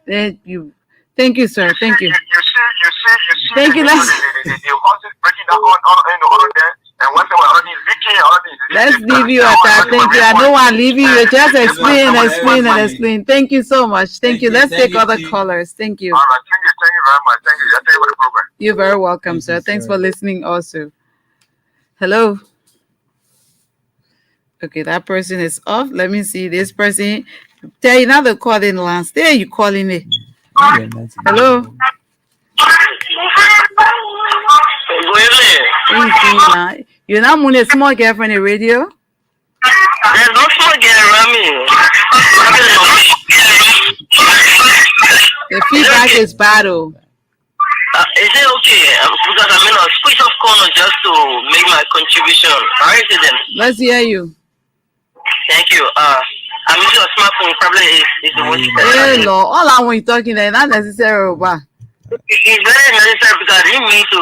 Thank you, sir. Thank you. You see. Thank you. The horses breaking down on there, and once they were already leaking, let's leave you at that. Thank you. I don't want to leave you. You just explain. Thank you so much. Thank you. Let's take other callers. Thank you. All right. Thank you very much. Thank you. Thank you for the program. You're very welcome, sir. Thanks for listening also. Hello. Okay, that person is off. Let me see this person. Tell you now the calling last. There you calling it. Hello. You're not moving a small girl from the radio? There's no small girl around me. The feedback is bad. Is it okay? Because I'm in a switch off corner just to make my contribution. How is it then? Let's hear you. Thank you. I'm using a smartphone. Probably is the most. Hey, Lord. All I want you talking there, not necessary. It's very necessary because I didn't mean to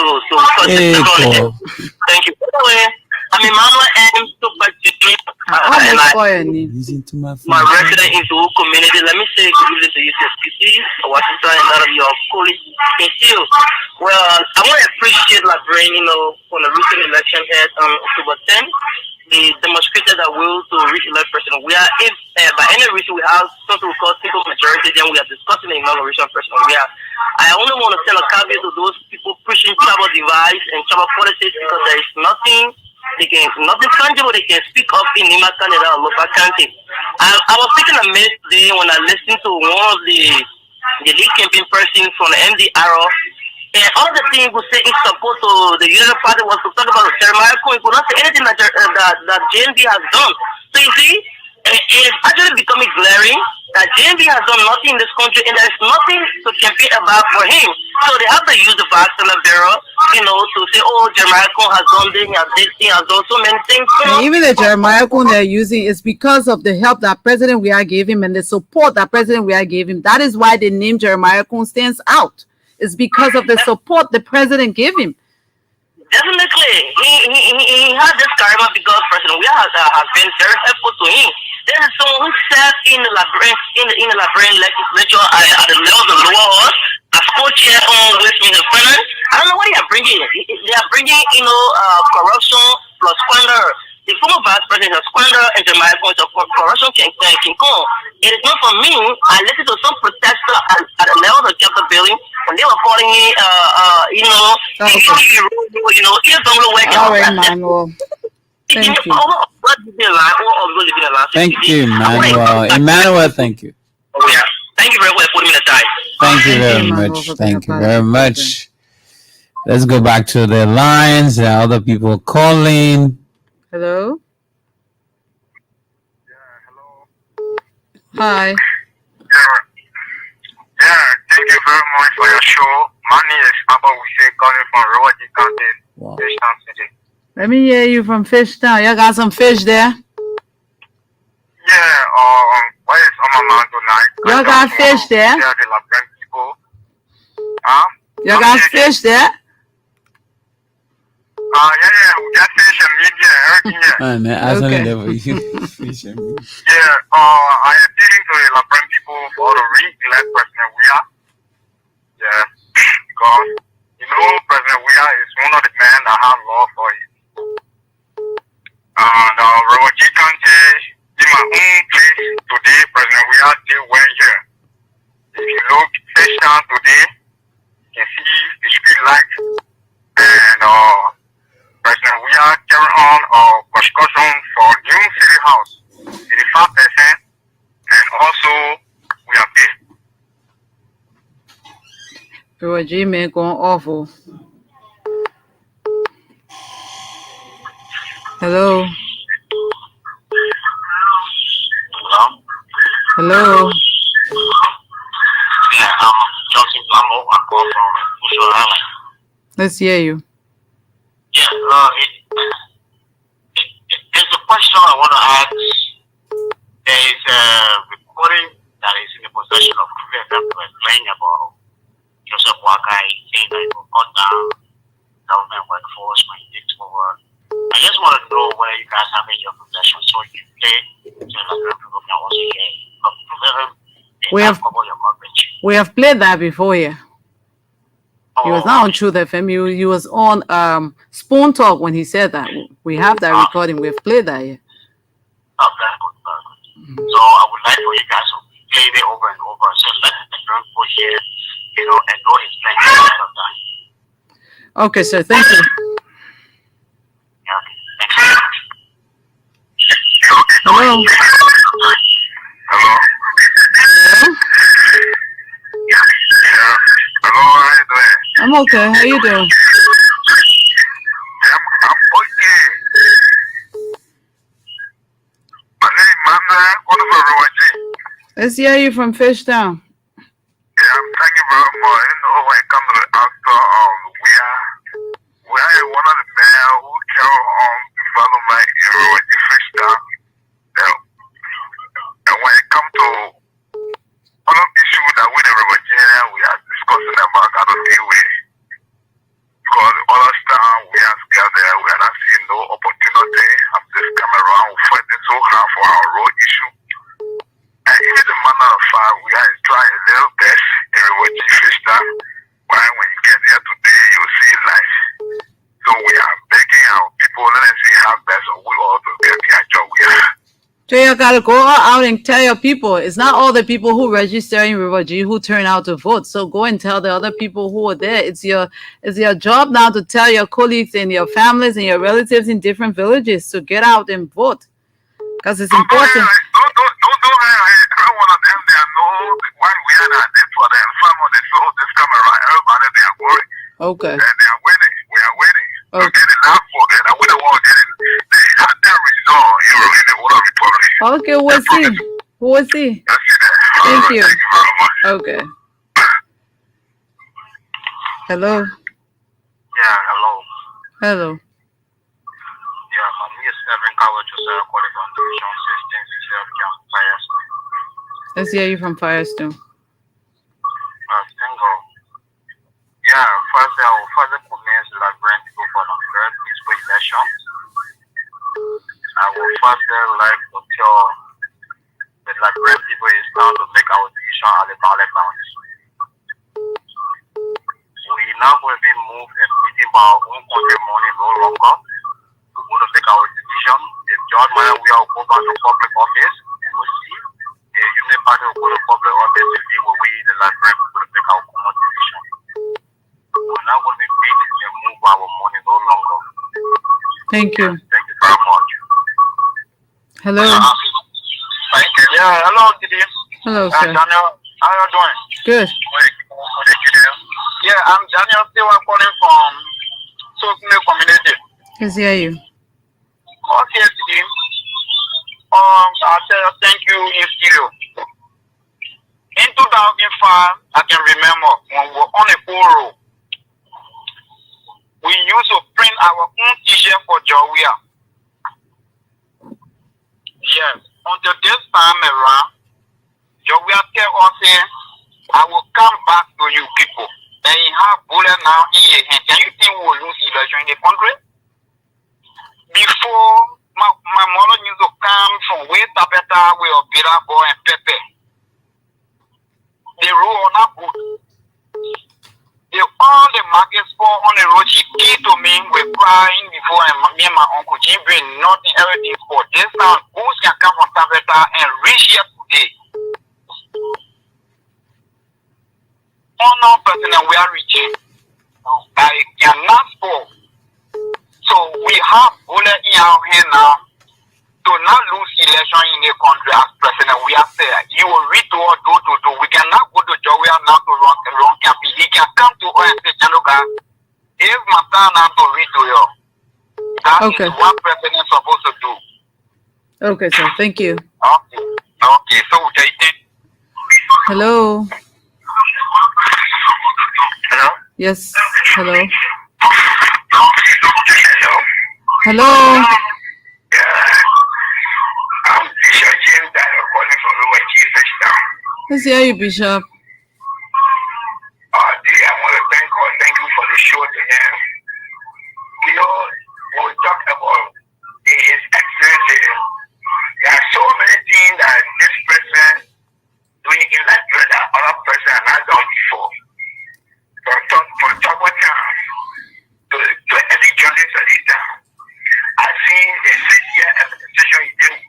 Thank you. Anyway, I'm Emmanuel M. My resident in the community. Let me say good evening to you, Washington, and none of your colleagues. Well, I want to appreciate Librarian, for the recent election here on October 10th. They demonstrated that will to reach elect president. We are, if by any reason we have something we call simple majority, then we are discussing the inauguration president. I only want to send a caveat to those people pushing tribal divide and tribal politics because there is nothing tangible they can speak of in Nima Canada or local county. I was taking a minute today when I listened to one of the lead campaign person from the MDRO. And all the things we say in support to the Union Party was to talk about Jeremiah Cohen. He could not say anything that JNB has done. So you see, it's actually becoming glaring that JNB has done nothing in this country and there's nothing to campaign about for him. So they have to use the Vaccine Bureau, to say, oh, Jeremiah Cohen has done this, he has done so many things. And even the Jeremiah Cohen they're using is because of the help that President Weah gave him and the support that President Weah gave him. That is why the name Jeremiah Cohen stands out. It's because of the support the president gave him. Definitely, he had this charisma because President Weah has been very helpful to him. There is someone who sat in the librarian legislature at the level of the lower house, as co-chair on Westminster Finance. I don't know what they are bringing. They are bringing, corruption plus squander. The former vice president has squandered and Jeremiah Cohen of corruption can come. It is not for me. I listened to some protesters at the level of the chapter building when they were calling it, all right, Manuel. Thank you. Thank you, Emmanuel. Emmanuel, thank you. Oh, yeah. Thank you very much for putting me aside. Thank you very much. Thank you very much. Let's go back to the lines. There are other people calling. Hello? Hello. Hi. Yeah, thank you very much for your show. My name is Abba Wuse calling from Rawati County, Fishtown City. Let me hear you from Fishtown. You got some fish there? Yeah, what is on my mind tonight? You got fish there? Yeah, the Liberian people. Huh? You got fish there? Yeah, we got fish and meat, everything, Man, I don't know you. Fish and meat. Yeah, I am dealing to the Liberian people for the re-elect President Weah. Yeah, because, President Weah is one of the men that have love for you. And Rawati County, in my own place today, President Weah did well here. If you look Fishtown today, you can see the street lights. Your Gmail going awful. Hello. Hello. Yeah, I'm Johnson Plamo. I call from Bushel Island. Let's hear you. Yeah, it's a question I want to ask. There is a recording that is in the possession of FM playing about Joseph Wakai saying that it will cut down government workforce when he takes over. I just want to know whether you guys have in your possession so you play so that people can also hear it. We have played that before, yeah. He was not on Truth FM. He was on Spoon Talk when he said that. We have that recording. We have played that, yeah. Oh, very good, very good. So I would like for you guys to play it over and over so let the people hear, and know it's playing ahead of time. Okay, sir. Thank you. Yeah, okay. Thanks very much. Hello. Hello. Yeah. Hello, how you doing? I'm okay. How you doing? I'm okay. My name is Manda. Let's hear you from Fishtown. Yeah, thank you very much. When it comes to the actor, we are one of the men who carry on development in Roger Fishtown. And when it comes to other issues that we in Virginia, we are discussing about how to deal with. Because other time we are scared there, we are not seeing no opportunity. I'm just coming around fighting so hard for our road issue. And even the manner of fact, we are trying a little best in Virginia Fishtown. When you get here today, you'll see life. So we are begging our people, let us see how best we all to get the job we are. So you gotta go out and tell your people. It's not all the people who register in River G who turn out to vote. So go and tell the other people who are there. It's your job now to tell your colleagues and your families and your relatives in different villages to get out and vote. Because it's important. Don't I want of them, they know why we are not there for them. Family, so this come around, everybody, they are worried. Okay. And they are waiting. We are waiting. Okay. So get it out for them. I wouldn't want to get it. They had their result in the World Republic. Okay, we'll see. We'll see. Thank you. Thank you very much. Okay. Hello. Yeah, hello. Hello. Yeah, my name is Evan College, calling from Division 16 in Fires. Let's hear you from Firestone. Thank God. Yeah, first I will further commence the Liberian people for the very peaceful election. I will first like to tell the Liberian people it's time to make our decision at the ballot box. We now going to be moved and beating by our own country money no longer. We're going to make our decision. If John Mayer we are go back to public office, we will see. If you may party will go to public office to see where we the Liberian people to make our common decision. We're not going to be beating and move our money no longer. Thank you. Thank you very much. Hello. Thank you. Yeah, hello, Didi. Hello, sir. Daniel, how are you doing? Good. Yeah, I'm Daniel. Still, I'm calling from Soukme community. Let's hear you. Okay, Didi. I'll tell you thank you in studio. In 2005, I can remember when we were on a poll roll. We used to print our own t-shirt for Jawia. Yes, until this time around, Jawia tell us, I will come back to you people. And you have bullet now in your hand. Can you think we will lose election in the country? Before, my mother used to come from way Tapeta, way of Birabo and Pepe. The road are not good. All the markets for on the road, she came to me, we're crying before, and me and my uncle, she bring nothing, everything for this time. Who's can come from Tapeta and reach here today? Unknown person and we are reaching. I cannot fall. So we have bullet in our hand now to not lose election in the country as president. We are there. You will read to us, do. We cannot go to Jawia now to run road campaign, he can come to us and say, Janoga, if my son not to read to you, that Okay. is what president supposed to do. Okay, sir. Thank you. Okay, so they did. Hello. Hello? Yes. Hello. Hello? Hello. I'm Bishop James that are calling from the Jesus now. Let's hear you, Bishop. Dear, I want to thank God. Thank you for the show today. You know, when we talk about His Excellency, there are so many things that this president doing in Nigeria that other presidents have not done before. From top of town to every journalist of this town, I've seen the 6-year administration is doing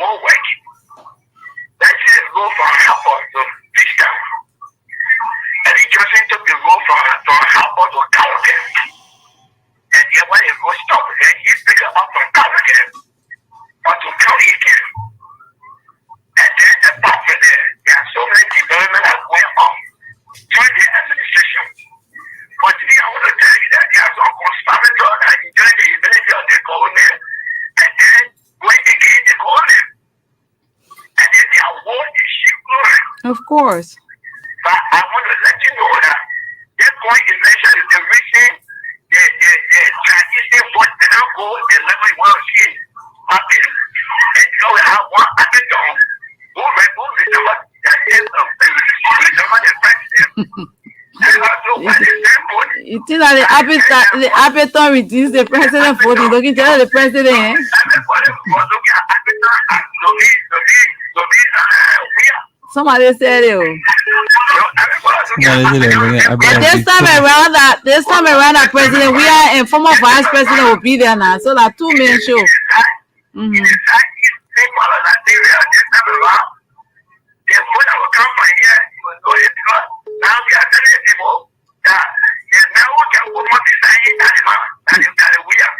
more work. Let's say go from Harvard to this town. Eddie Johnson took the road from Harvard to Calicut. And the other is going to stop. And he's picking up from Calicut or to Calicut. And then apart from there are so many developments that are going on through the administration. But today I want to tell you that there are some conspirators that enjoy the ability of the government and then going against the government. And then their war is shifting. Of course. But I want to let you know that this point election is the reason the transition vote did not go the level you want to see happen. And you know we have one Abidjan who remember the president. And also when the same vote. You think that the appetite reduce the president voting? Looking at the president, eh? Everybody was looking at Abidjan and we are. Somebody said it. This time around, that president, we are and former vice president will be there now. So that 2 men show. Mm-hmm.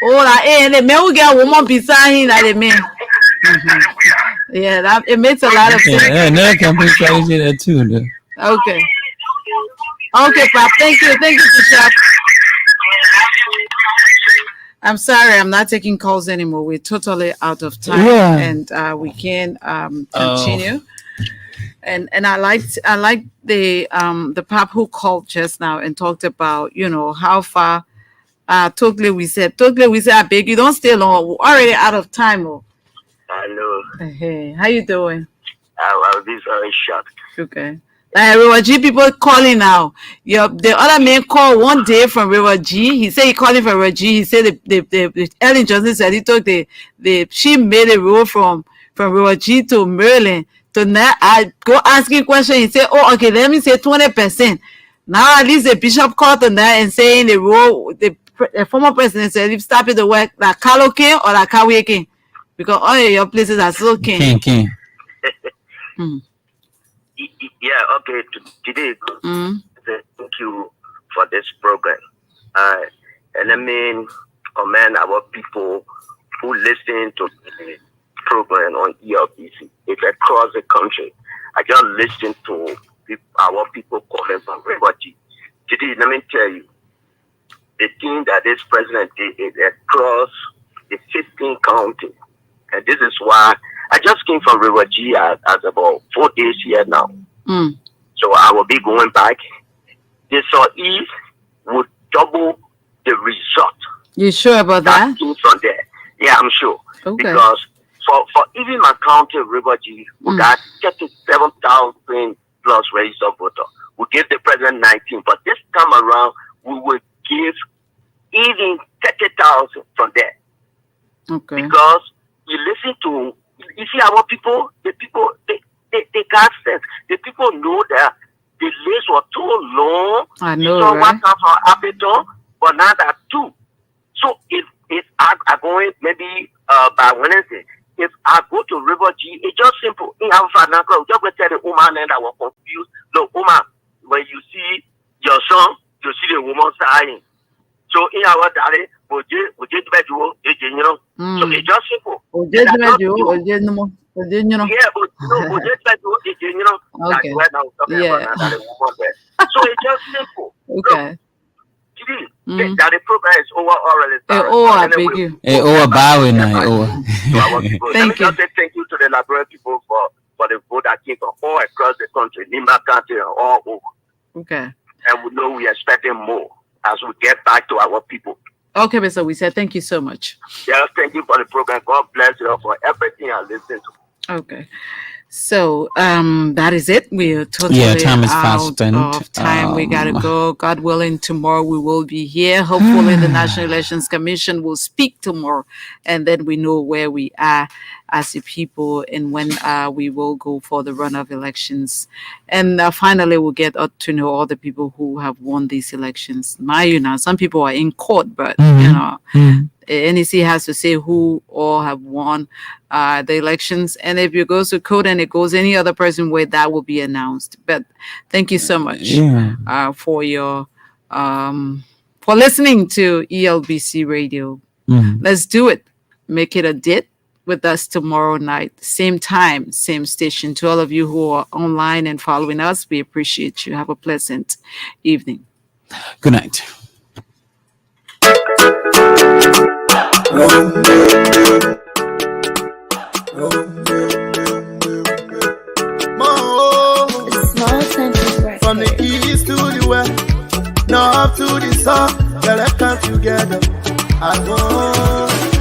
Oh, like, hey, the man will get a woman beside him like the man. Mm-hmm. Yeah, that it makes a lot of sense. Yeah, another company strategy there too. Though. Okay. Okay, Pop. Thank you, Bishop. I'm sorry, I'm not taking calls anymore. We're totally out of time, Yeah. and we can continue. And I like the Pop who called just now and talked about how far. Totally we said, I beg you, don't stay long. We're already out of time. Oh. Hello. Hey, how you doing? I'll be very shocked. Okay. Like River G people calling now. The other man called one day from River G. He said he calling from River G. He said the Ellen Johnson said he took she made a road from River G to Maryland. So now I go asking question. He said, oh, okay, let me say 20%. Now at least the bishop called on that and saying the road, the former president said, if stop it to work, like Kaloke or like Kaweke. Because all your places are still king. Yeah, okay. Today, thank you for this program. And I mean, commend our people who listen to the program on ELBC. It's across the country. I just listened to our people calling from Rivergy. Today, let me tell you, the thing that this president did is across the 15 counties. And this is why I just came from River G as about 4 days here now. So I will be going back. The Southeast would double the result. You sure about that? From there. Yeah, I'm sure. Okay. Because for even my county, River G, we got 37,000 plus registered voters. We give the president 19, but this time around, we will give even 30,000 from there. Okay. Because you listen to, you see our people, the people, they got sense. The people know that the list was too long. I know, so right? what from Abidjan, but now that too. So if I going maybe by Wednesday, if I go to River G, it's just simple. In our financial, just going to tell the woman that was confused. Look, woman, when you see your son, you see the woman sighing. So in our daddy, so it's just simple. Okay. Yeah, but it's just like right now we're talking about that woman there. So it's just simple. Okay. Look, that the program is over already. I beg you. Bowing. Let me Thank you. just say thank you to the Liberia people for the vote that came from all across the country, Lima County, and all over. Okay. And we know we are expecting more as we get back to our people. Okay, Mr. We said thank you so much. Yes, thank you for the program. God bless you for everything I listen to. Okay. So that is it. We're totally time is fast out spent. of time. We gotta go. God willing, tomorrow we will be here. Hopefully the National Elections Commission will speak tomorrow, and then we know where we are as a people and when we will go for the runoff elections. And finally we'll get to know all the people who have won these elections. Some people are in court, but NEC has to say who all have won the elections, and if it goes to court and it goes any other person way, that will be announced. But thank you so much for your for listening to ELBC Radio. Let's do it. Make it a date with us tomorrow night, same time, same station. To all of you who are online and following us, we appreciate you. Have a pleasant evening. Good night. From the east to the west, north to the south, yeah, let's come together as one.